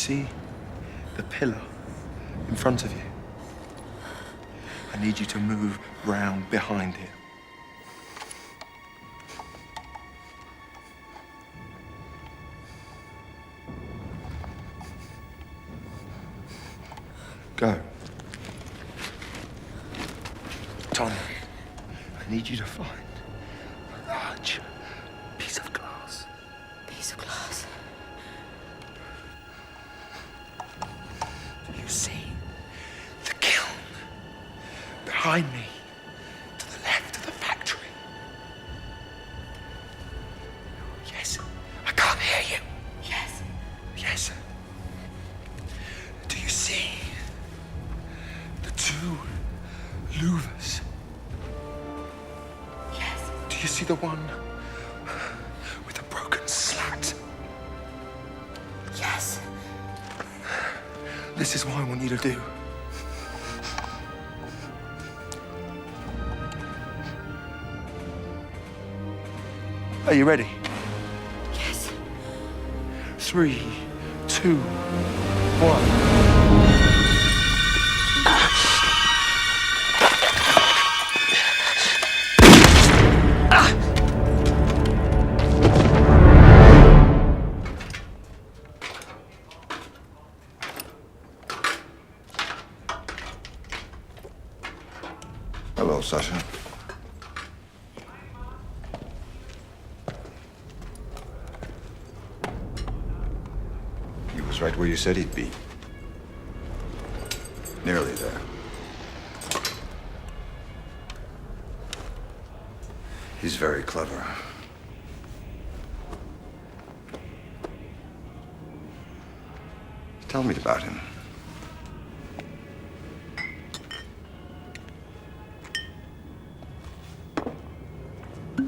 see the pillar in front of you? I need you to move round behind it. Go. Tom, I need you to find a large piece of glass. Piece of glass. Do you see the kiln behind me, to the left of the factory? Yes. I can't hear you. Yes. Yes. Do you see the two louvers? Yes. Do you see the one with the broken slat? Yes. This is what I want you to do. Are you ready? Yes. 3, 2, 1. Hello, Sasha. He was right where you said he'd be. Nearly there. He's very clever. Tell me about him.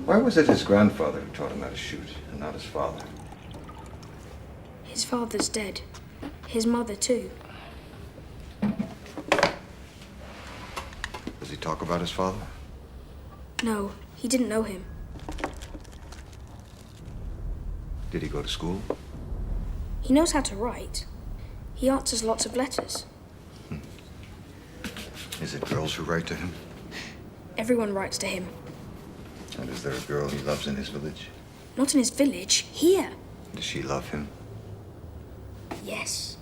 Why was it his grandfather who taught him how to shoot, and not his father? His father's dead. His mother, too. Does he talk about his father? No, he didn't know him. Did he go to school? He knows how to write. He answers lots of letters. Is it girls who write to him? Everyone writes to him. And is there a girl he loves in his village? Not in his village, here. Does she love him? Yes.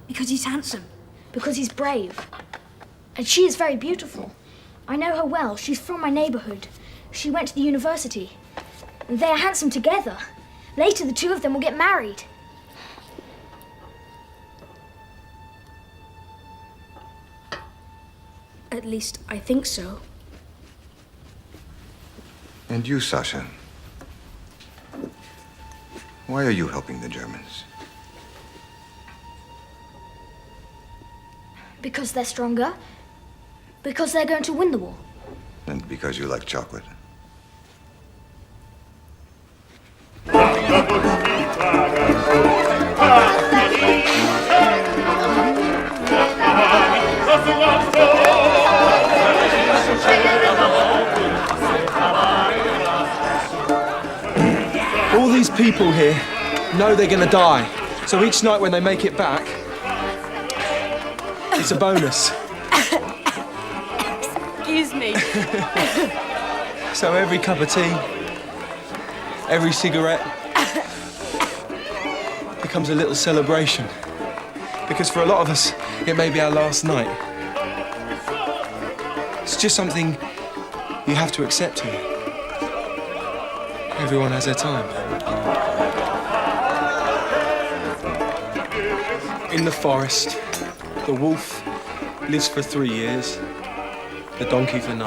Because he's handsome. Because he's brave. And she is very beautiful. I know her well. She's from my neighborhood. She went to the university. They are handsome together. Later, the two of them will get married. At least, I think so. And you, Sasha? Why are you helping the Germans? Because they're stronger. Because they're going to win the war. And because you like chocolate? All these people here know they're gonna die. So each night when they make it back, it's a bonus. Excuse me. So every cup of tea, every cigarette becomes a little celebration. Because for a lot of us, it may be our last night. It's just something you have to accept here. Everyone has their time. In the forest, the wolf lives for 3 years, the donkey for 9.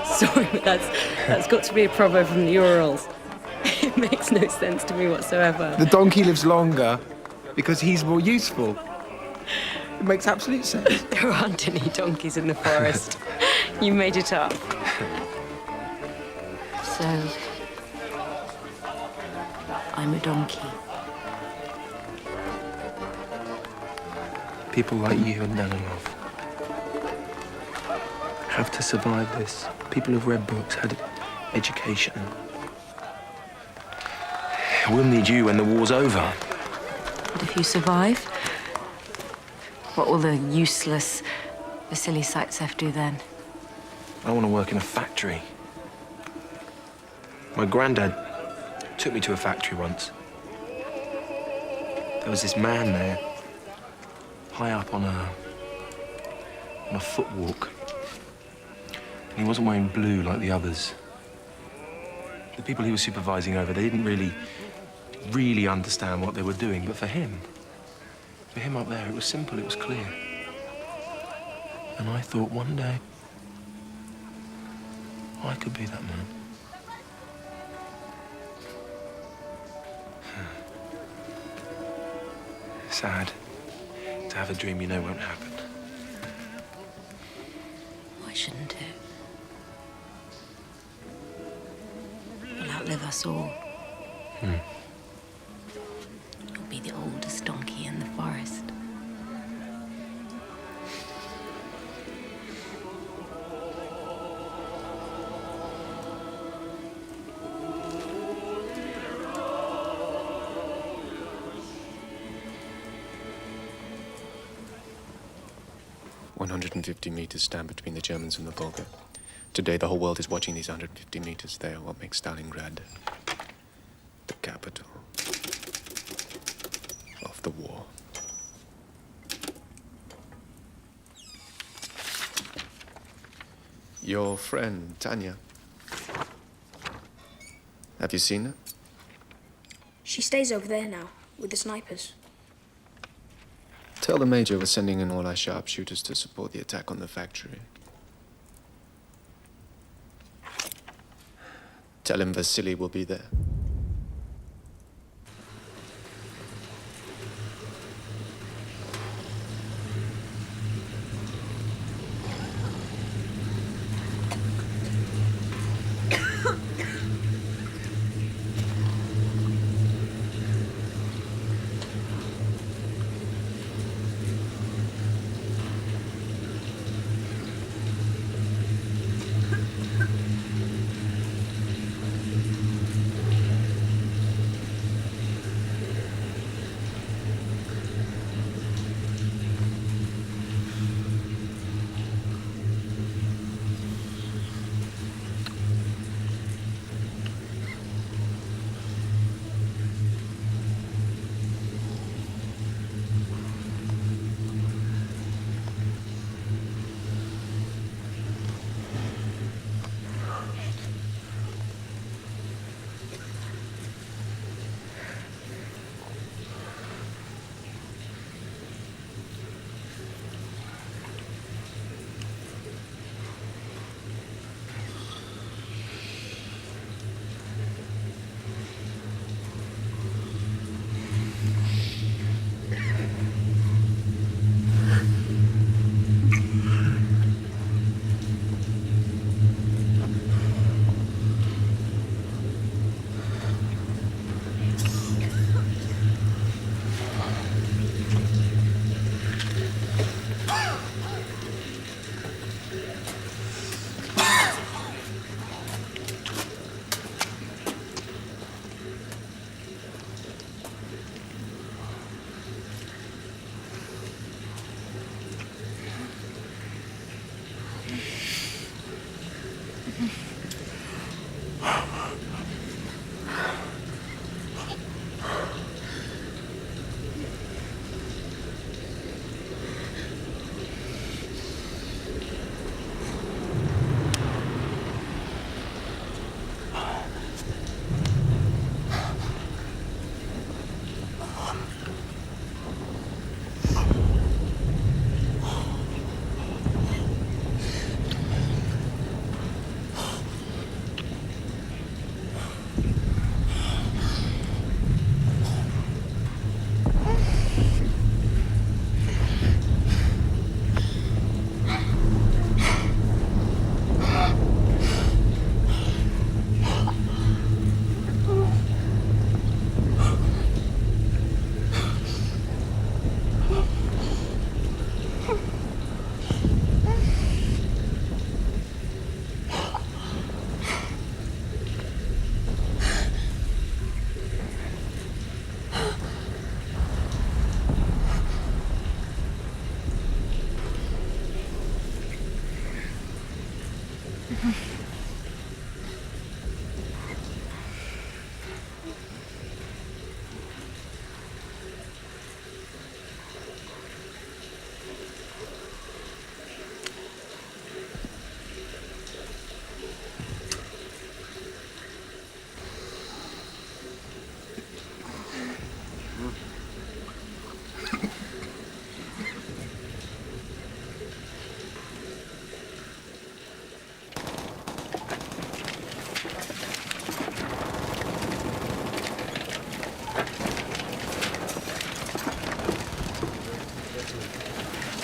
Sorry, but that's got to be a proverb from the Urals. It makes no sense to me whatsoever. The donkey lives longer because he's more useful. It makes absolute sense. There aren't any donkeys in the forest. You made it up. So, I'm a donkey. People like you and Danilov have to survive this. People who've read books, had education. We'll need you when the war's over. But if you survive, what will the useless Vasily Zaitsev do then? I want to work in a factory. My granddad took me to a factory once. There was this man there, high up on a footwalk. And he wasn't wearing blue like the others. The people he was supervising over, they didn't really understand what they were doing. But for him up there, it was simple, it was clear. And I thought one day, I could be that man. Sad to have a dream you know won't happen. Why shouldn't it? It'll outlive us all. It'll be the oldest donkey in the forest. meters stand between the Germans and the Volga. Today, the whole world is watching these 150 meters. They are what makes Stalingrad the capital of the war. Your friend, Tanya. Have you seen her? She stays over there now, with the snipers. Tell the Major we're sending in all our sharpshooters to support the attack on the factory. Tell him Vasily will be there.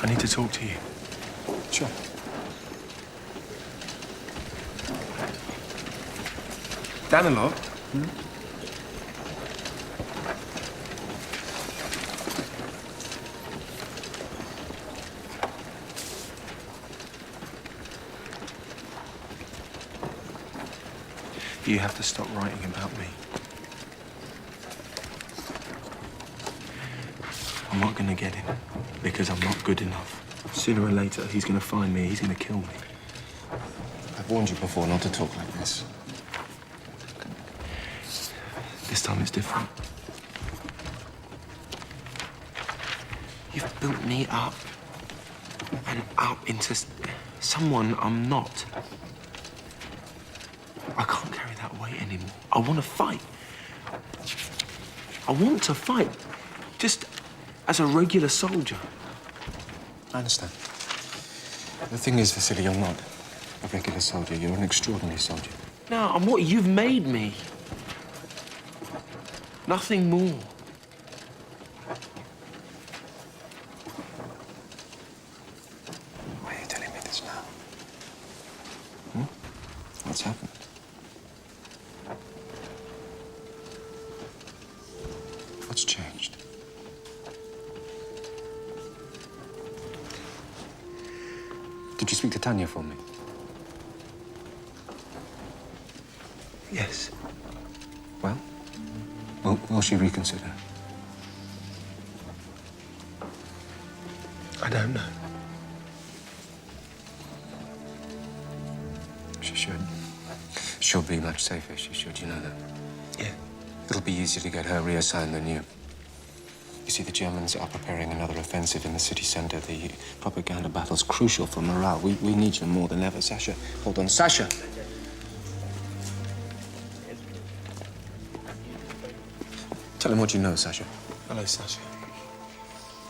I need to talk to you. Sure. Danilov? You have to stop writing about me. I'm not gonna get him because I'm not good enough. Sooner or later, he's gonna find me, he's gonna kill me. I've warned you before not to talk like this. This time it's different. You've built me up and up into someone I'm not. I can't carry that weight anymore. I want to fight. I want to fight. Just as a regular soldier. I understand. The thing is, Vasily, you're not a regular soldier. You're an extraordinary soldier. No, I'm what you've made me. Nothing more. Why are you telling me this now? What's happened? What's changed? Did you speak to Tanya for me? Yes. Well, will she reconsider? I don't know. She should. She'll be much safer, she should, you know that. Yeah. It'll be easier to get her reassigned than you. You see, the Germans are preparing another offensive in the city center. The propaganda battle's crucial for morale. We need you more than ever. Sasha, hold on. Sasha! Tell him what you know, Sasha. Hello, Sasha.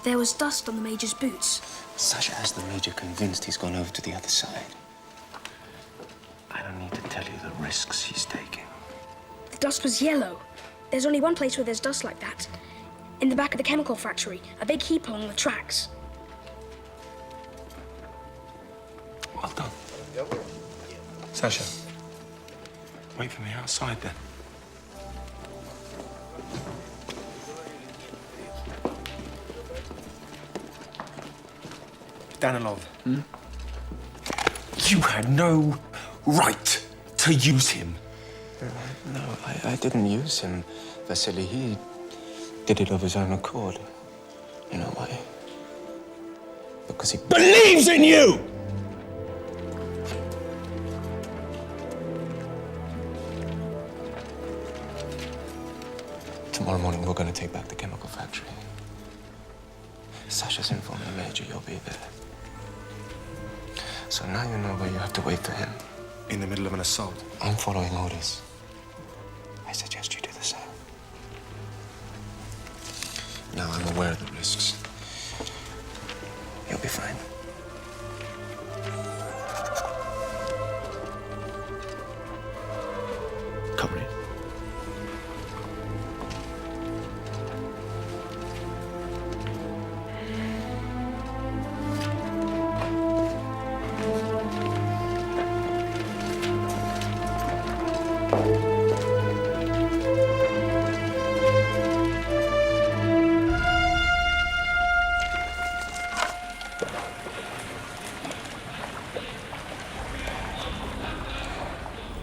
There was dust on the Major's boots. Sasha has the Major convinced he's gone over to the other side. I don't need to tell you the risks he's taking. The dust was yellow. There's only one place where there's dust like that. In the back of the chemical factory, a big heap along the tracks. Well done. Sasha, wait for me outside then. Danilov. You had no right to use him. No, I didn't use him, Vasily. He did it of his own accord. You know why? Because he Believes in you! Tomorrow morning, we're going to take back the chemical factory. Sasha's informed the Major you'll be there. So now you know where you have to wait for him. In the middle of an assault. I'm following orders. I suggest you do the same. Now I'm aware of the risks. You'll be fine. Comrade.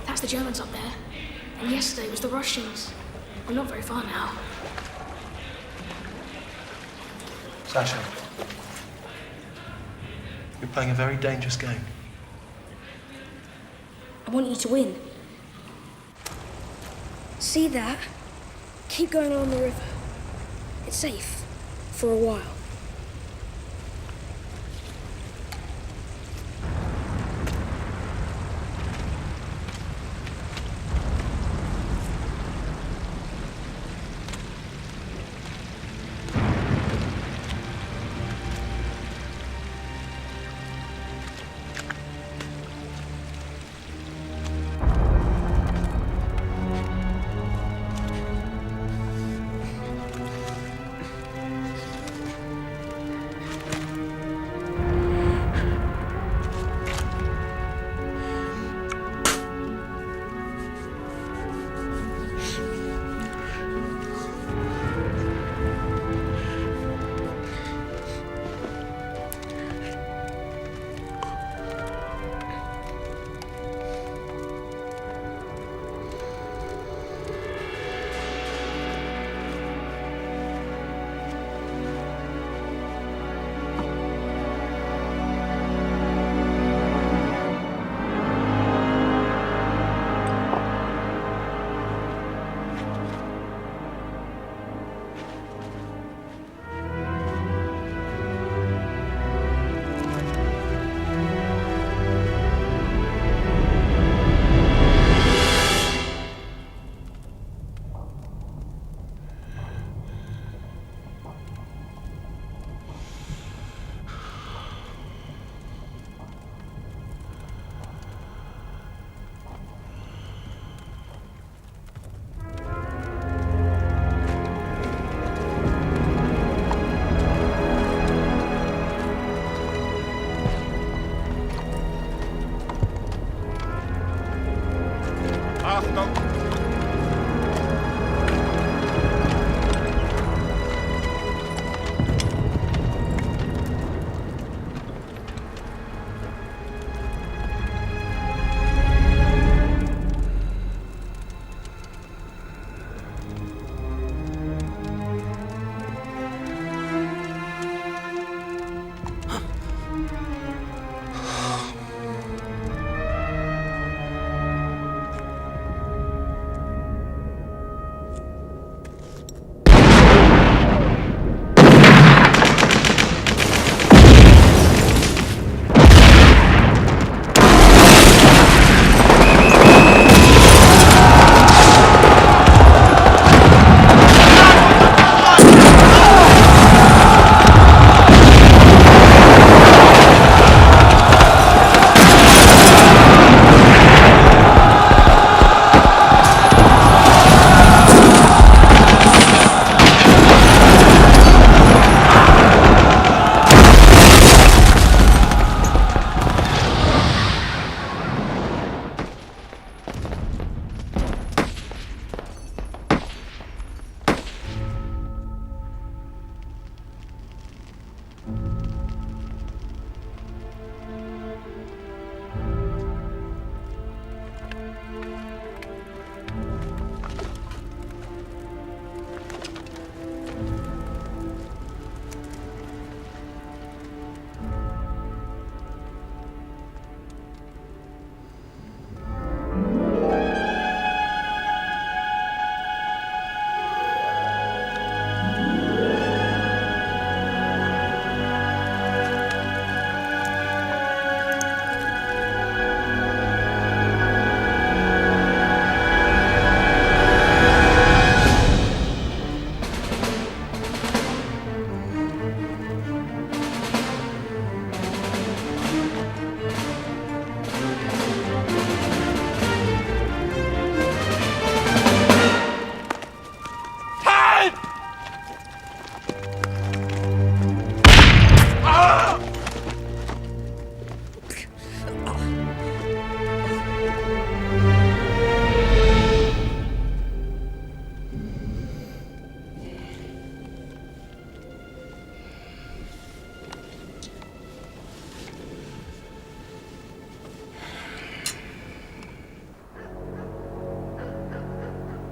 That's the Germans up there. And yesterday was the Russians. We're not very far now. Sasha, you're playing a very dangerous game. I want you to win. See that? Keep going along the river. It's safe. For a while.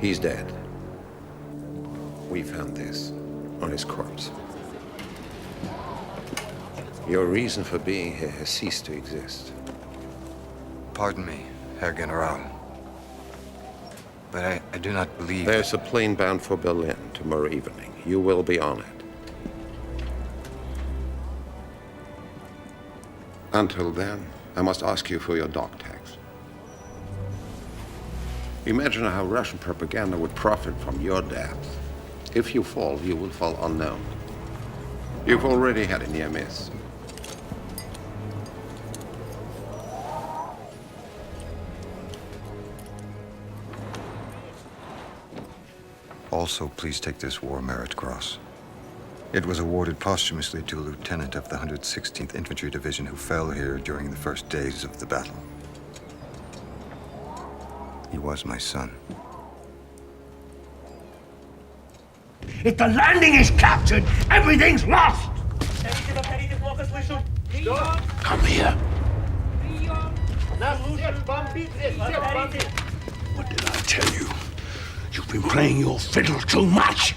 He's dead. We found this on his corpse. Your reason for being here has ceased to exist. Pardon me, Herr General. But I do not believe... There's a plane bound for Berlin tomorrow evening. You will be on it. Until then, I must ask you for your dog tags. Imagine how Russian propaganda would profit from your death. If you fall, you will fall unknown. You've already had a near miss. Also, please take this War Merit Cross. It was awarded posthumously to a lieutenant of the 116th Infantry Division who fell here during the first days of the battle. He was my son. If the landing is captured, everything's lost! Come here. What did I tell you? You've been playing your fiddle too much.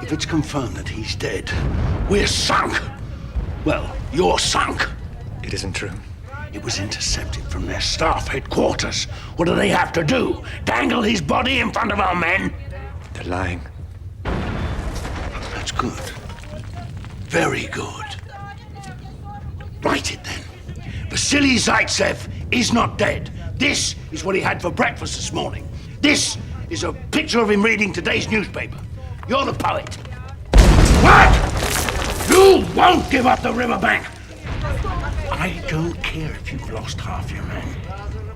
If it's confirmed that he's dead, we're sunk. Well, you're sunk. It isn't true. It was intercepted from their staff headquarters. What do they have to do? Dangle his body in front of our men? They're lying. That's good. Very good. Write it then. Vasily Zaitsev is not dead. This is what he had for breakfast this morning. This is a picture of him reading today's newspaper. You're the poet. What? You won't give up the riverbank. I don't care if you've lost half your men.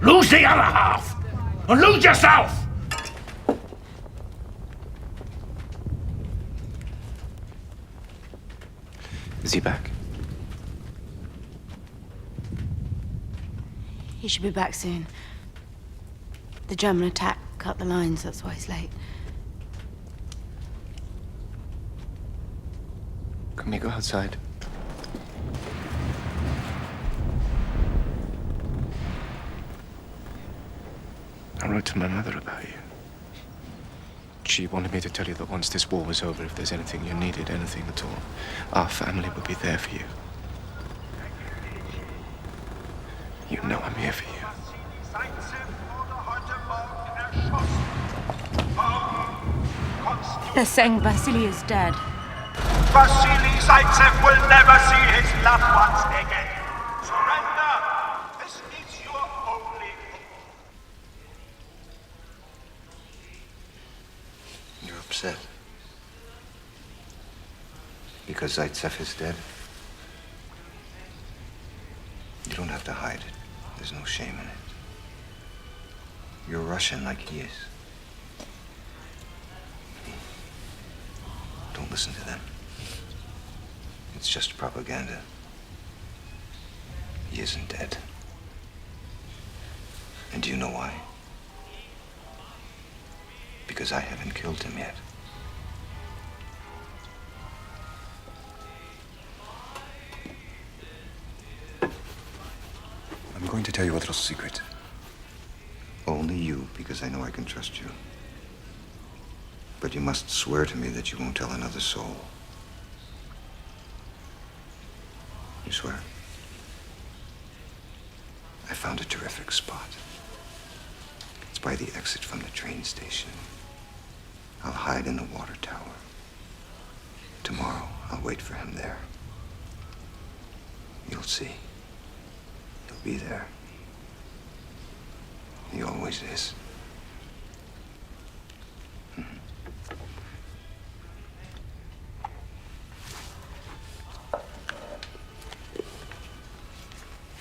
Lose the other half! And lose yourself! Is he back? He should be back soon. The German attack cut the lines, that's why he's late. Can we go outside? I wrote to my mother about you. She wanted me to tell you that once this war was over, if there's anything you needed, anything at all, our family would be there for you. You know I'm here for you. They're saying Vasily is dead. Vasily Zaitsev will never see his loved ones again. Surrender! This is your only hope. You're upset. Because Zaitsev is dead? You don't have to hide it. There's no shame in it. You're Russian like he is. Don't listen to them. It's just propaganda. He isn't dead. And do you know why? Because I haven't killed him yet. to tell you a little secret. Only you, because I know I can trust you. But you must swear to me that you won't tell another soul. You swear? I found a terrific spot. It's by the exit from the train station. I'll hide in the water tower. Tomorrow, I'll wait for him there. You'll see. He'll be there. He always is.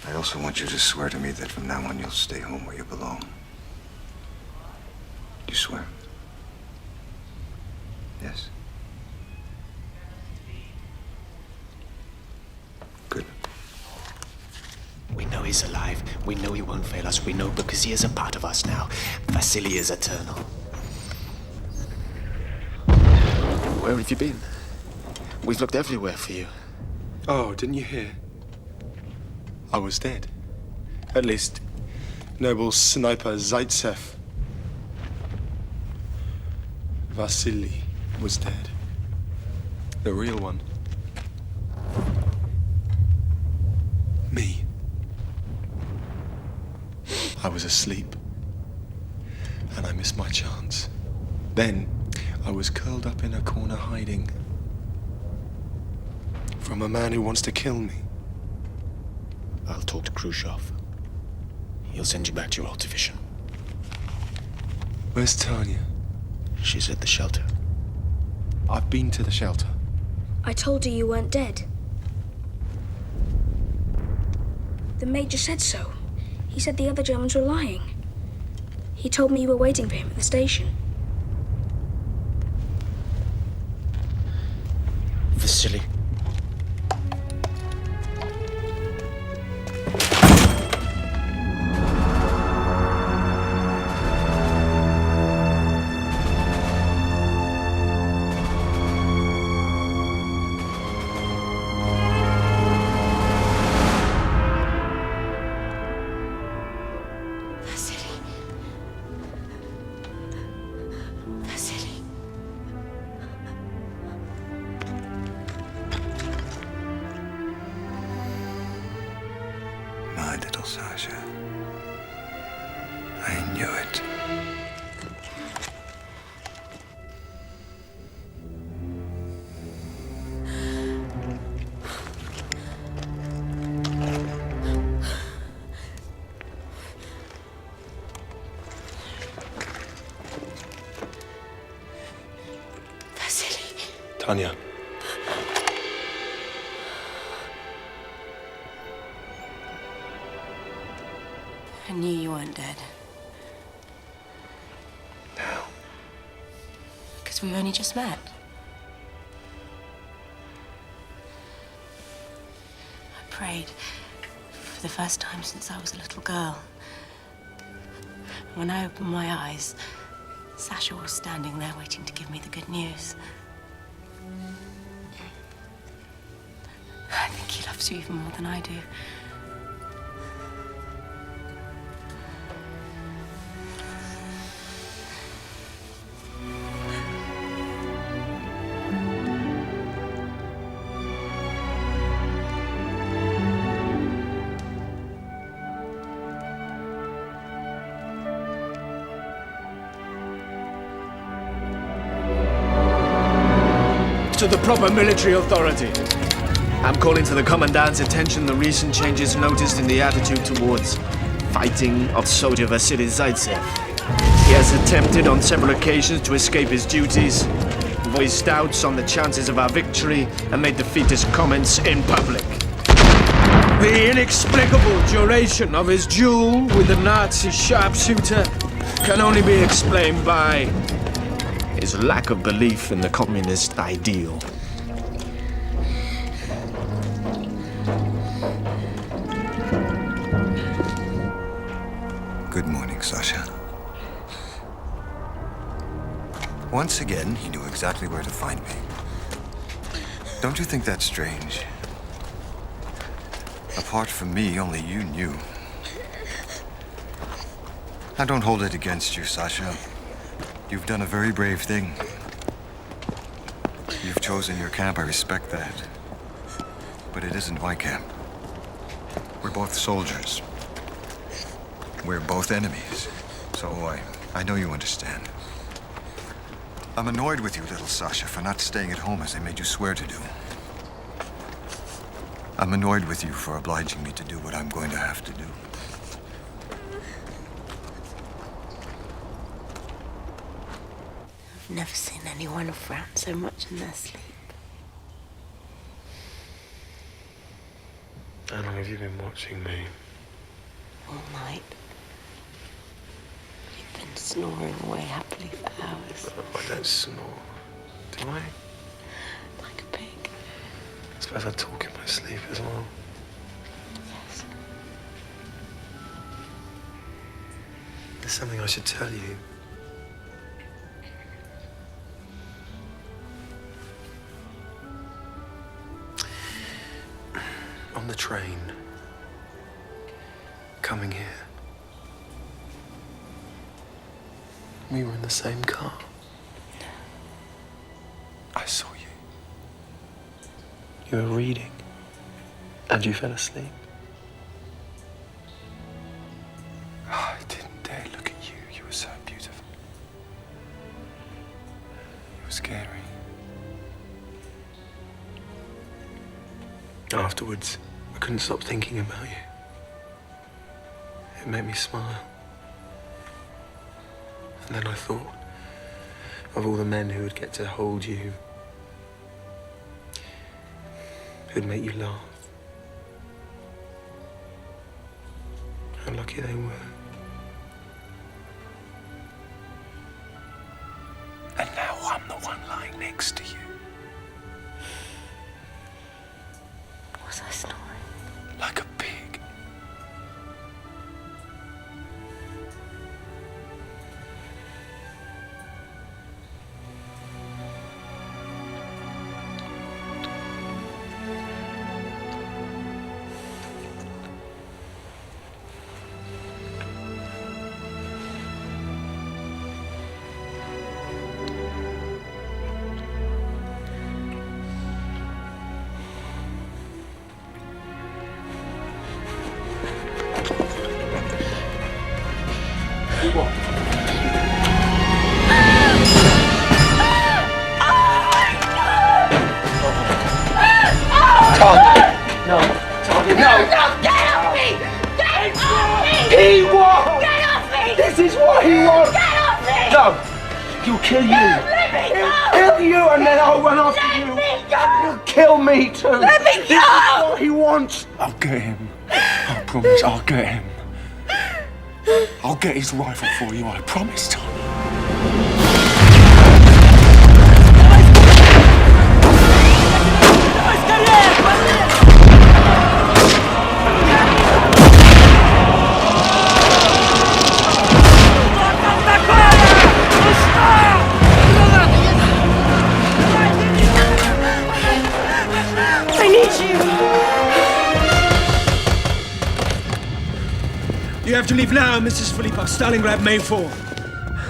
I also want you to swear to me that from now on you'll stay home where you belong. You swear? Yes? Good. We know he's alive. We know he won't fail us. We know because he is a part of us now. Vasily is eternal. Where have you been? We've looked everywhere for you. Oh, didn't you hear? I was dead. At least, noble sniper Zaitsev. Vasily was dead. The real one. Me. I was asleep. And I missed my chance. Then, I was curled up in a corner hiding. From a man who wants to kill me. I'll talk to Khrushchev. He'll send you back to your old division. Where's Tanya? She's at the shelter. I've been to the shelter. I told you you weren't dead. The Major said so. He said the other Germans were lying. He told me you were waiting for him at the station. Vasily. My little Sasha. I knew it. Vasily. Tanya. I knew you weren't dead. How? Because we've only just met. I prayed for the first time since I was a little girl. When I opened my eyes, Sasha was standing there waiting to give me the good news. I think he loves you even more than I do. To the proper military authority. I'm calling to the Commandant's attention the recent changes noticed in the attitude towards fighting of soldier Vasily Zaitsev. He has attempted on several occasions to escape his duties, voiced doubts on the chances of our victory, and made defeatist comments in public. The inexplicable duration of his duel with the Nazi sharpshooter can only be explained by his lack of belief in the communist ideal. Good morning, Sasha. Once again, he knew exactly where to find me. Don't you think that's strange? Apart from me, only you knew. I don't hold it against you, Sasha. You've done a very brave thing. You've chosen your camp, I respect that. But it isn't my camp. We're both soldiers. We're both enemies. So I know you understand. I'm annoyed with you, little Sasha, for not staying at home as I made you swear to do. I'm annoyed with you for obliging me to do what I'm going to have to do. I've never seen anyone frown so much in their sleep. How long have you been watching me? All night. You've been snoring away happily for hours. Oh, I don't snore. Do I? Like a pig. I suppose I talk in my sleep as well. Yes. There's something I should tell you. On the train, coming here, we were in the same car. I saw you. You were reading, and you fell asleep. I didn't dare look at you. You were so beautiful. You were scary. Afterwards, I couldn't stop thinking about you. It made me smile. And then I thought of all the men who would get to hold you, who'd make you laugh. How lucky they were. And now I'm the one lying next to you. Was I snoring? Like a pig. He'll kill you. He'll kill you and then I'll run after you. He'll kill me too. Let me go. This is what he wants. I'll get him. I promise I'll get him. I'll get his rifle for you, I promise, Tommy. You have to leave now, Mrs. Philippa. Stalingrad may fall.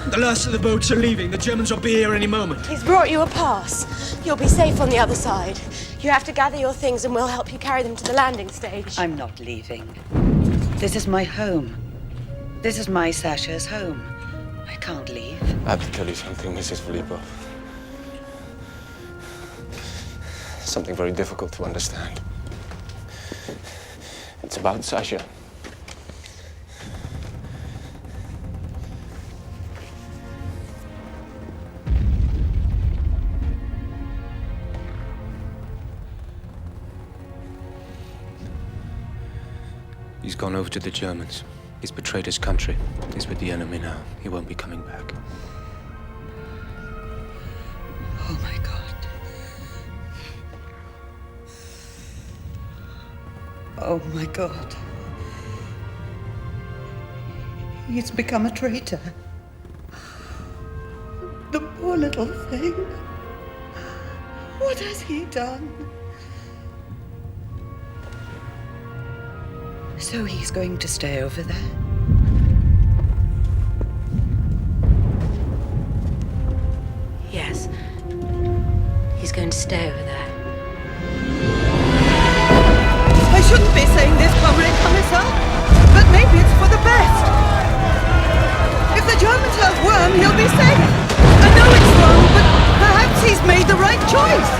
The last of the boats are leaving. The Germans will be here any moment. He's brought you a pass. You'll be safe on the other side. You have to gather your things and we'll help you carry them to the landing stage. I'm not leaving. This is my home. This is my Sasha's home. I can't leave. I have to tell you something, Mrs. Philippa. Something very difficult to understand. It's about Sasha. He's gone over to the Germans. He's betrayed his country. He's with the enemy now. He won't be coming back. Oh my God. Oh my God. He's become a traitor. The poor little thing. What has he done? So he's going to stay over there? stay over there. I shouldn't be saying this, Comrade Commissar, but maybe it's for the best. If the Germans have won, he'll be safe. I know it's wrong, but perhaps he's made the right choice.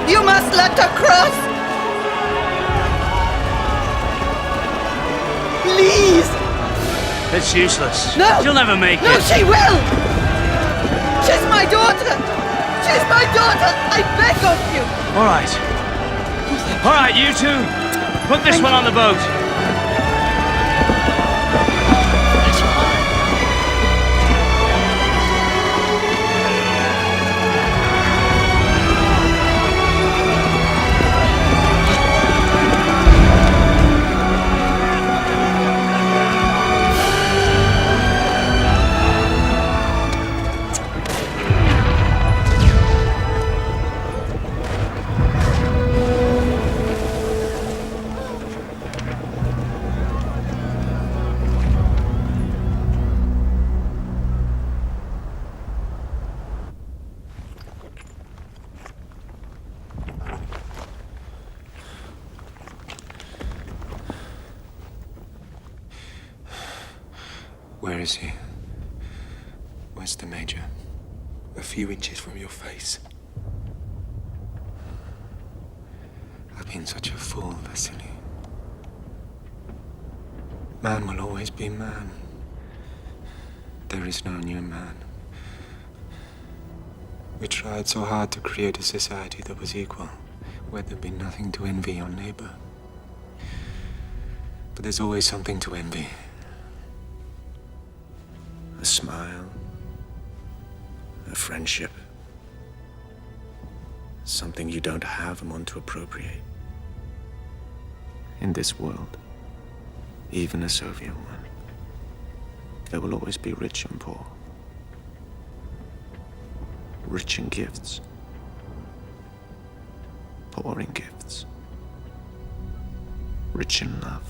You must let her cross! Please! It's useless. No! She'll never make No, it. she will! She's my daughter! She's my daughter! I beg of you! All right. All right, you two. Put this one on the boat. Where is he? Where's the Major? A few inches from your face. I've been such a fool, Vasily. Man will always be man. There is no new man. We tried so hard to create a society that was equal, where there'd be nothing to envy your neighbor. But there's always something to envy. A smile, a friendship, something you don't have and want to appropriate. In this world, even a Soviet one, there will always be rich and poor. Rich in gifts, poor in gifts. Rich in love,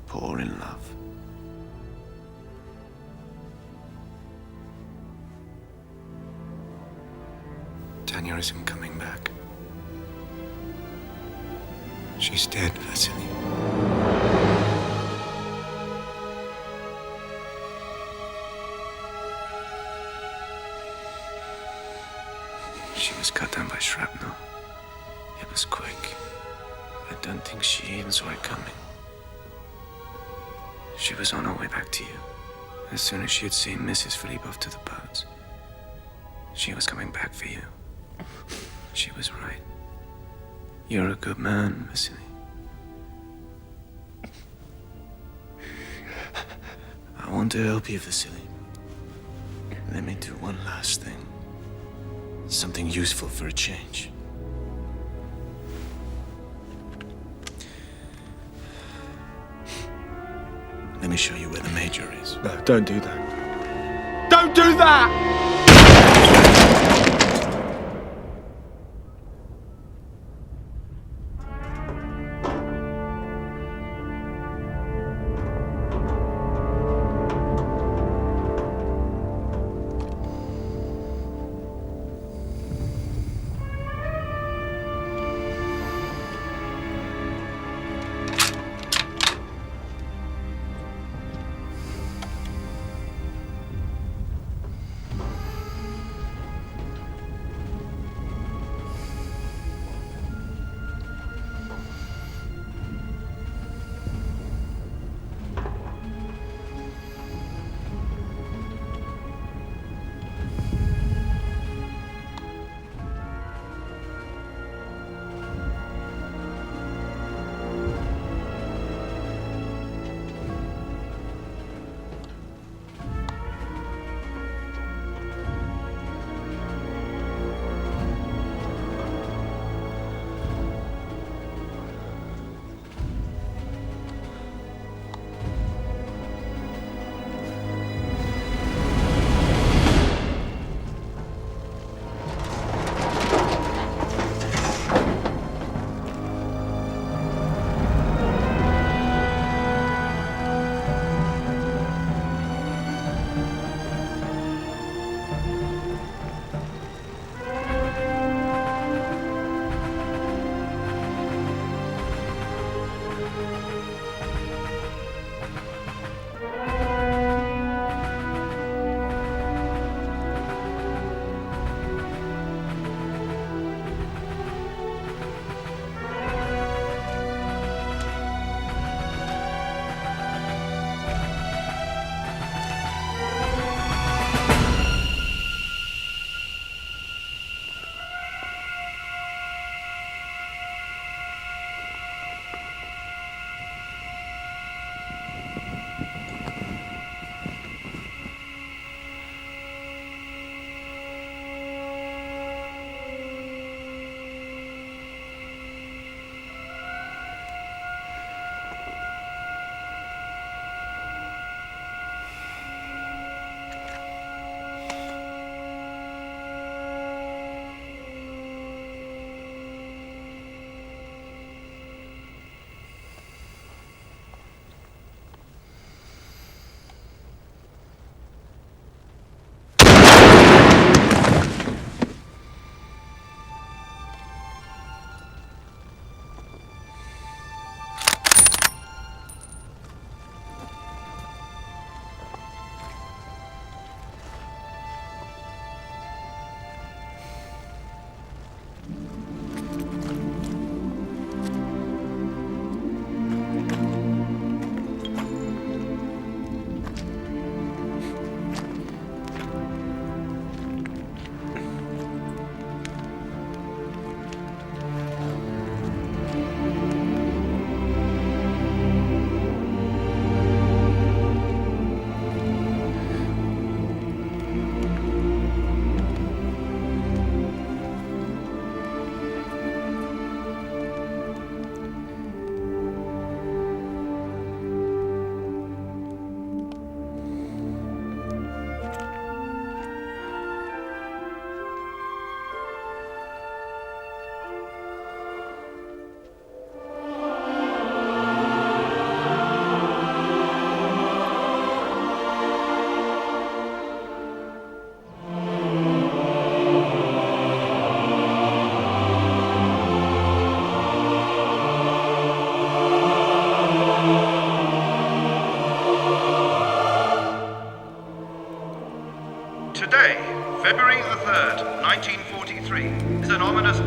poor in love. Tanya isn't coming back. She's dead, Vasily. She was cut down by shrapnel. It was quick. I don't think she even saw it coming. She was on her way back to you. As soon as she had seen Mrs. Filipov to the boats, she was coming back for you. She was right. You're a good man, Vasily. I want to help you, Vasily. Let me do one last thing. Something useful for a change. Let me show you where the Major is. No, don't do that. Don't do that!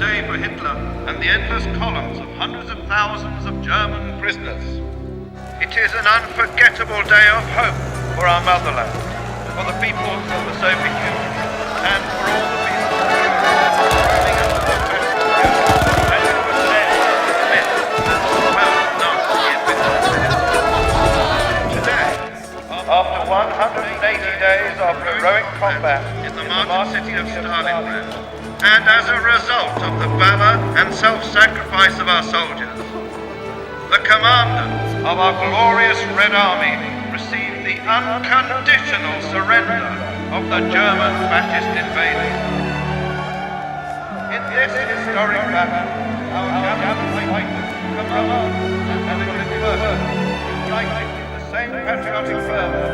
day for Hitler and the endless columns of hundreds of thousands of German prisoners. It is an unforgettable day of hope for our motherland, for the people of the Soviet Union, and for all the people living under the fascist yoke, as it was said in the myth, well Nazi today, after 180 days of heroic combat in the martyr city of Stalingrad, and as a result of the valor and self-sacrifice of our soldiers, the commander of our glorious Red Army received the unconditional surrender of the German fascist invaders. In this historic battle, our gallant fighters, commanders, and enlisted united in the same patriotic fervor,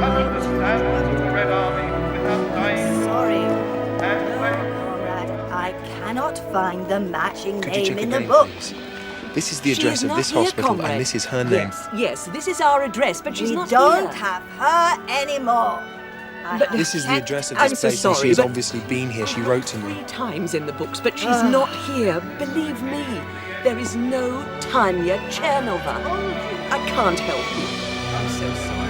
covered the standards of the Red Army without dying. Sorry. And I cannot find the matching Could you name check in again, the book. please? This is the She address is of not this here, hospital, comrade. and this is her name. Yes, this is our address, but she's not We don't here. have her anymore. This is the address of I'm this so place, and sorry, she's but- obviously been here. She wrote to me. 3 times in the books, but she's not here. Believe me, there is no Tanya Chernova. I can't help you. I'm so sorry.